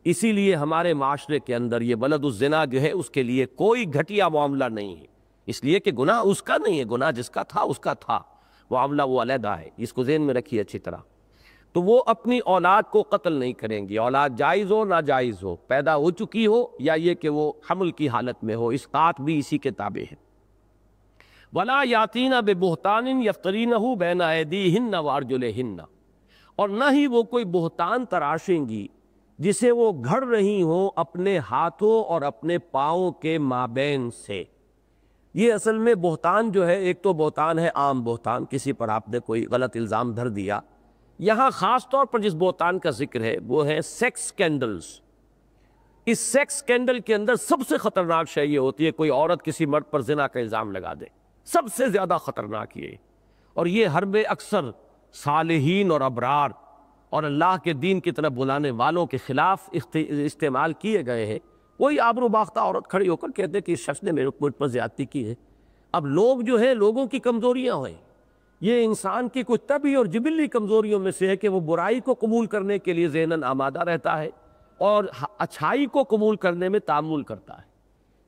[SPEAKER 1] اسی لیے ہمارے معاشرے کے اندر یہ ولد الزنا جو ہے اس کے لیے کوئی گھٹیا معاملہ نہیں ہے، اس لیے کہ گناہ اس کا نہیں ہے، گناہ جس کا تھا اس کا تھا، معاملہ وہ علیحدہ ہے، اس کو ذہن میں رکھیے اچھی طرح۔ تو وہ اپنی اولاد کو قتل نہیں کریں گی، اولاد جائز ہو ناجائز ہو، پیدا ہو چکی ہو یا یہ کہ وہ حمل کی حالت میں ہو، اسقاط بھی اسی کے تابع ہے۔ وَلَا يَأْتِينَ بِبُهْتَانٍ يَفْتَرِينَهُ بَيْنَ أَيْدِيهِنَّ وَأَرْجُلِهِنَّ، اور نہ ہی وہ کوئی بہتان تراشیں گی جسے وہ گھڑ رہی ہوں اپنے ہاتھوں اور اپنے پاؤں کے مابین سے۔ یہ اصل میں بہتان جو ہے، ایک تو بہتان ہے عام بہتان، کسی پر آپ نے کوئی غلط الزام دھر دیا. یہاں خاص طور پر جس بہتان کا ذکر ہے وہ ہے سیکس سکینڈلز. اس سیکس سکینڈل کے اندر سب سے خطرناک شے یہ ہوتی ہے کوئی عورت کسی مرد پر زنا کا الزام لگا دے. سب سے زیادہ خطرناک یہ، اور یہ حرب اکثر صالحین اور ابرار اور اللہ کے دین کی طرف بلانے والوں کے خلاف استعمال کیے گئے ہیں. وہی آبرو باختہ عورت کھڑی ہو کر کہتے کہ اس شخص نے میرے پر زیادتی کی ہے. اب لوگ جو ہے، لوگوں کی کمزوریاں ہیں، یہ انسان کی کچھ طبعی اور جبلی کمزوریوں میں سے ہے کہ وہ برائی کو قبول کرنے کے لیے ذہناً آمادہ رہتا ہے اور اچھائی کو قبول کرنے میں تامل کرتا ہے.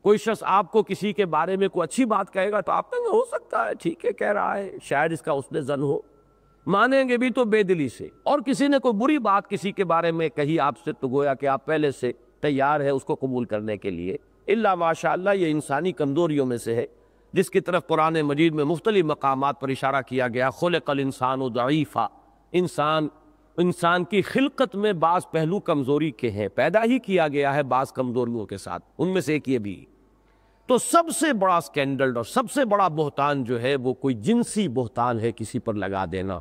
[SPEAKER 1] کوئی شخص آپ کو کسی کے بارے میں کوئی اچھی بات کہے گا تو آپ کہیں گے ہو سکتا ہے ٹھیک ہے کہہ رہا ہے، شاید اس کا حسن ظن ہو، مانیں گے بھی تو بے دلی سے. اور کسی نے کوئی بری بات کسی کے بارے میں کہی آپ سے تو گویا کہ آپ پہلے سے تیار ہے اس کو قبول کرنے کے لیے. الا ماشاءاللہ یہ انسانی کمزوریوں میں سے ہے جس کی طرف قرآن مجید میں مختلف مقامات پر اشارہ کیا گیا. خلق الانسان ضعیفا، انسان کی خلقت میں بعض پہلو کمزوری کے ہیں، پیدا ہی کیا گیا ہے بعض کمزوریوں کے ساتھ، ان میں سے ایک یہ بھی. تو سب سے بڑا سکینڈل اور سب سے بڑا بہتان جو ہے وہ کوئی جنسی بہتان ہے، کسی پر لگا دینا.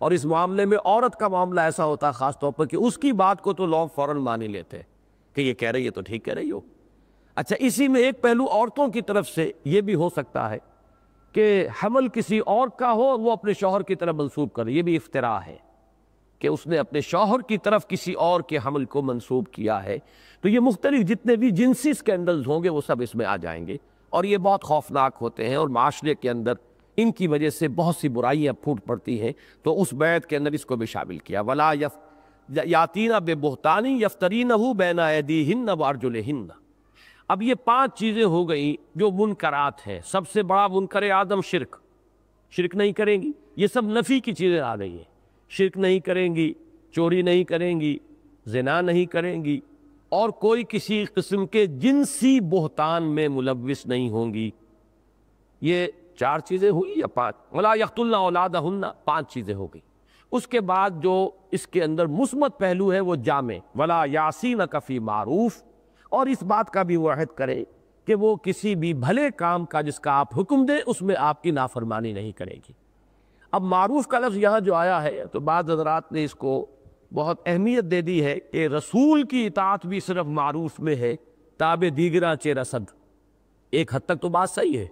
[SPEAKER 1] اور اس معاملے میں عورت کا معاملہ ایسا ہوتا ہے خاص طور پر کہ اس کی بات کو تو لوگ فوراً مان ہی لیتے ہیں کہ یہ کہہ رہی ہے تو ٹھیک کہہ رہی ہو. اچھا، اسی میں ایک پہلو عورتوں کی طرف سے یہ بھی ہو سکتا ہے کہ حمل کسی اور کا ہو، وہ اپنے شوہر کی طرف منسوب کرے. یہ بھی افتراء ہے کہ اس نے اپنے شوہر کی طرف کسی اور کے حمل کو منسوب کیا ہے. تو یہ مختلف جتنے بھی جنسی سکینڈلز ہوں گے وہ سب اس میں آ جائیں گے، اور یہ بہت خوفناک ہوتے ہیں اور معاشرے کے اندر ان کی وجہ سے بہت سی برائیاں پھوٹ پڑتی ہیں. تو اس بیت کے اندر اس کو بھی شامل کیا. ولا یاتینا ببہتان یفترینہ بین ایدیہن وارجلہن. اب یہ 5 چیزیں ہو گئیں جو منکرات ہیں. سب سے بڑا منکر آدم شرک نہیں کریں گی. یہ سب نفی کی چیزیں آ گئی ہیں. شرک نہیں کریں گی، چوری نہیں کریں گی، زنا نہیں کریں گی، اور کوئی کسی قسم کے جنسی بہتان میں ملوث نہیں ہوں گی. یہ 4 چیزیں ہوئی یا 5؟ ولا یقتلن اولادہن، 5 چیزیں ہو گئی. اس کے بعد جو اس کے اندر مثبت پہلو ہے وہ جامع، ولا یعصینک فی معروف، اور اس بات کا بھی وہ عہد کرے کہ وہ کسی بھی بھلے کام کا جس کا آپ حکم دیں اس میں آپ کی نافرمانی نہیں کرے گی. اب معروف کا لفظ یہاں جو آیا ہے تو بعض حضرات نے اس کو بہت اہمیت دے دی ہے کہ رسول کی اطاعت بھی صرف معروف میں ہے، تاب دیگراں چہ رسد. ایک حد تک تو بات صحیح ہے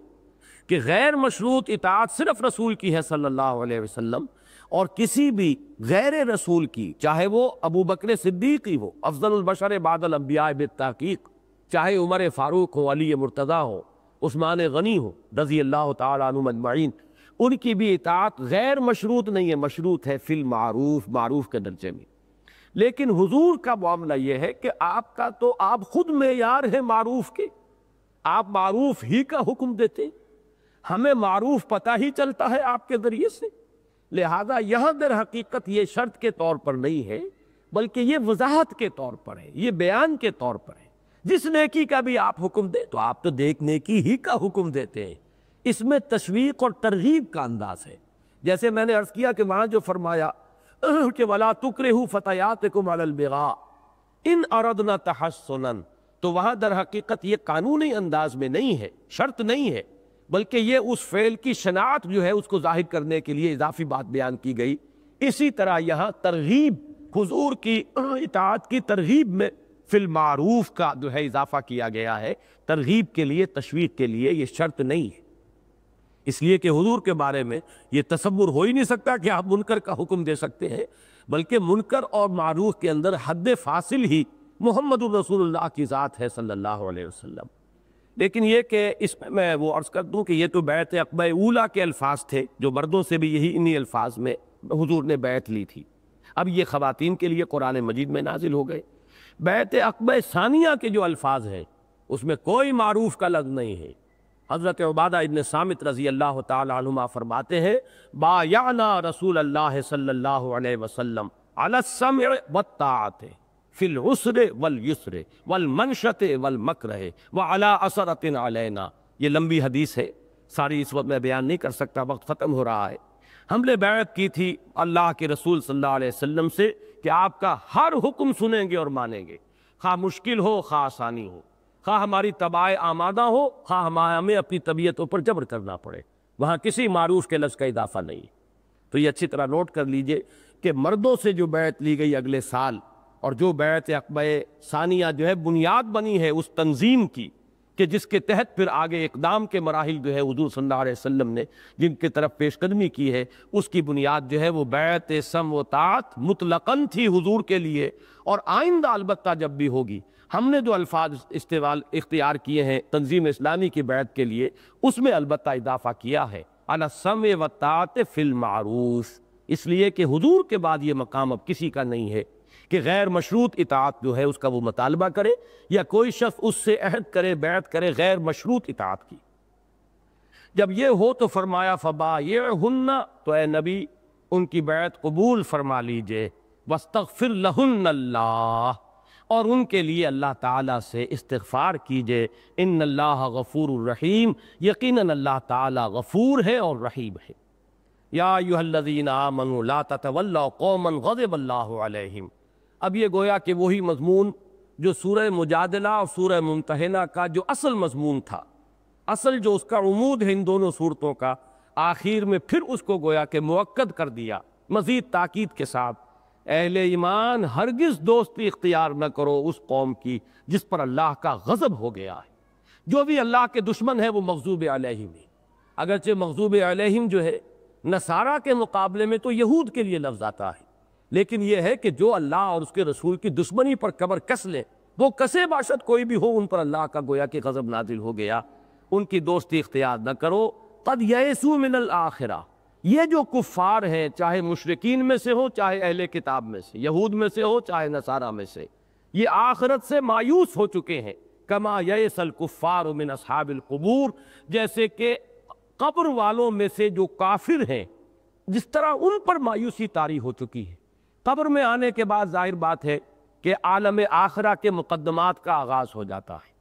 [SPEAKER 1] کہ غیر مشروط اطاعت صرف رسول کی ہے صلی اللہ علیہ وسلم، اور کسی بھی غیر رسول کی، چاہے وہ ابو بکر صدیق ہی ہو، افضل البشر بعد الانبیاء بالتحقیق، چاہے عمر فاروق ہو، علی مرتضیٰ ہو، عثمان غنی ہو رضی اللہ تعالیٰ عنہم اجمعین، ان کی بھی اطاعت غیر مشروط نہیں ہے، مشروط ہے فی المعروف، معروف کے درجے میں. لیکن حضور کا معاملہ یہ ہے کہ آپ کا تو آپ خود معیار ہیں معروف کے، آپ معروف ہی کا حکم دیتے، ہمیں معروف پتہ ہی چلتا ہے آپ کے ذریعے سے. لہذا یہاں در حقیقت یہ شرط کے طور پر نہیں ہے بلکہ یہ وضاحت کے طور پر ہے، یہ بیان کے طور پر ہے. جس نیکی کا بھی آپ حکم دیں تو آپ تو دیکھ نیکی ہی کا حکم دیتے ہیں. اس میں تشویق اور ترغیب کا انداز ہے. جیسے میں نے عرض کیا کہ وہاں جو فرمایا کہ وَلَا تُكْرِهُ فَتَيَاتِكُمْ عَلَى الْبِغَاءِ إِنْ أَرَدْنَا تَحَصُّنًا، تو وہاں در حقیقت یہ قانونی انداز میں نہیں ہے، شرط نہیں ہے، بلکہ یہ اس فعل کی شناعت جو ہے اس کو ظاہر کرنے کے لیے اضافی بات بیان کی گئی. اسی طرح یہاں ترغیب، حضور کی اطاعت کی ترغیب میں فی المعروف کا جو ہے اضافہ کیا گیا ہے، ترغیب کے لیے، تشویق کے لیے. یہ شرط نہیں ہے، اس لیے کہ حضور کے بارے میں یہ تصور ہو ہی نہیں سکتا کہ آپ منکر کا حکم دے سکتے ہیں، بلکہ منکر اور معروف کے اندر حد فاصل ہی محمد رسول اللہ کی ذات ہے صلی اللہ علیہ وسلم. لیکن یہ کہ اس میں وہ عرض کر دوں کہ یہ تو بیعت عقبہ اولیٰ کے الفاظ تھے جو مردوں سے بھی انہی الفاظ میں حضور نے بیعت لی تھی. اب یہ خواتین کے لیے قرآن مجید میں نازل ہو گئے. بیعت عقبہ ثانیہ کے جو الفاظ ہیں اس میں کوئی معروف کا لفظ نہیں ہے. حضرت عبادہ ابن صامت رضی اللہ تعالی عنہما فرماتے ہیں بایعنا رسول اللہ صلی اللہ علیہ وسلم علی السمع والطاعت فی العسر والیسر والمنشط والمکرہ وعلی اثرۃ علینا. یہ لمبی حدیث ہے، ساری اس وقت میں بیان نہیں کر سکتا، وقت ختم ہو رہا ہے. ہم نے بیعت کی تھی اللہ کے رسول صلی اللہ علیہ وسلم سے کہ آپ کا ہر حکم سنیں گے اور مانیں گے، خواہ مشکل ہو خواہ آسانی ہو. خواہ ہماری طباع آمادہ ہو، خواہ ہمیں اپنی طبیعتوں پر جبر کرنا پڑے، وہاں کسی معروف کے لفظ کا اضافہ نہیں۔ تو یہ اچھی طرح نوٹ کر لیجئے کہ مردوں سے جو بیعت لی گئی اگلے سال، اور جو بیعت عقبہ ثانیہ جو ہے بنیاد بنی ہے اس تنظیم کی کہ جس کے تحت پھر آگے اقدام کے مراحل جو ہے حضور صلی اللہ علیہ وسلم نے جن کی طرف پیش قدمی کی ہے، اس کی بنیاد جو ہے وہ بیعت سمع و طاعت مطلقاً تھی حضور کے لیے، اور آئندہ البتہ جب بھی ہوگی ہم نے جو الفاظ اختیار کیے ہیں تنظیم اسلامی کی بیعت کے لیے، اس میں البتہ اضافہ کیا ہے علی السمع والطاعت فی المعروف، اس لیے کہ حضور کے بعد یہ مقام اب کسی کا نہیں ہے کہ غیر مشروط اطاعت جو ہے اس کا وہ مطالبہ کرے، یا کوئی شخص اس سے عہد کرے، بیعت کرے غیر مشروط اطاعت کی۔ جب یہ ہو تو فرمایا فبایعہن، تو اے نبی ان کی بیعت قبول فرما لیجئے، واستغفر لہن اللہ، اور ان کے لیے اللہ تعالیٰ سے استغفار کیجئے، ان اللہ غفور الرحیم، یقیناً اللہ تعالیٰ غفور ہے اور رحیم ہے۔ یا ایھا الذین آمنوا لا تتولوا قوما غضب اللہ علیہم۔ اب یہ گویا کہ وہی مضمون جو سورہ مجادلہ اور سورہ ممتحنہ کا جو اصل مضمون تھا، اصل جو اس کا عمود ہے ان دونوں صورتوں کا، آخر میں پھر اس کو گویا کہ مؤکد کر دیا مزید تاکید کے ساتھ، اہل ایمان ہرگز دوستی اختیار نہ کرو اس قوم کی جس پر اللہ کا غضب ہو گیا ہے۔ جو بھی اللہ کے دشمن ہے وہ مغضوب علیہم ہے، اگرچہ مغضوب علیہم جو ہے نصارہ کے مقابلے میں تو یہود کے لیے لفظ آتا ہے، لیکن یہ ہے کہ جو اللہ اور اس کے رسول کی دشمنی پر کمر کس لے، وہ کسے باشد کوئی بھی ہو، ان پر اللہ کا گویا کہ غضب نازل ہو گیا، ان کی دوستی اختیار نہ کرو۔ قد یئسوا من الآخرہ، یہ جو کفار ہیں چاہے مشرکین میں سے ہو چاہے اہل کتاب میں سے، یہود میں سے ہو چاہے نصارہ میں سے، یہ آخرت سے مایوس ہو چکے ہیں، کما یئس الکفار من اصحاب القبور، جیسے کہ قبر والوں میں سے جو کافر ہیں جس طرح ان پر مایوسی طاری ہو چکی ہے۔ قبر میں آنے کے بعد ظاہر بات ہے کہ عالم آخرہ کے مقدمات کا آغاز ہو جاتا ہے،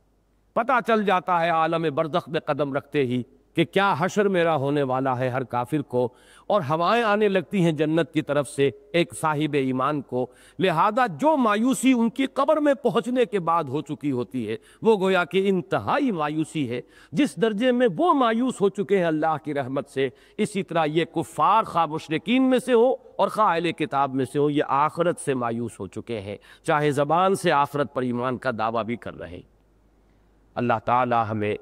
[SPEAKER 1] پتہ چل جاتا ہے عالم برزخ میں قدم رکھتے ہی کہ کیا حشر میرا ہونے والا ہے ہر کافر کو، اور ہوائیں آنے لگتی ہیں جنت کی طرف سے ایک صاحب ایمان کو، لہذا جو مایوسی ان کی قبر میں پہنچنے کے بعد ہو چکی ہوتی ہے وہ گویا کہ انتہائی مایوسی ہے۔ جس درجے میں وہ مایوس ہو چکے ہیں اللہ کی رحمت سے، اسی طرح یہ کفار خواہ مشرکین میں سے ہو اور خواہ اہل کتاب میں سے ہو، یہ آخرت سے مایوس ہو چکے ہیں، چاہے زبان سے آخرت پر ایمان کا دعویٰ بھی کر رہے ہیں۔ اللہ تعالی ہمیں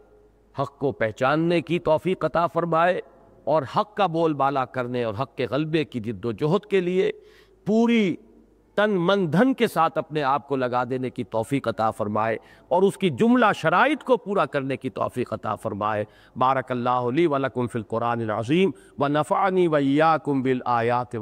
[SPEAKER 1] حق کو پہچاننے کی توفیق عطا فرمائے، اور حق کا بول بالا کرنے اور حق کے غلبے کی جد و جہد کے لیے پوری تن من دھن کے ساتھ اپنے آپ کو لگا دینے کی توفیق عطا فرمائے، اور اس کی جملہ شرائط کو پورا کرنے کی توفیق عطا فرمائے۔ بارک اللہ لی ولکم فی القرآن العظیم ونفعنی وإیاکم بالآیات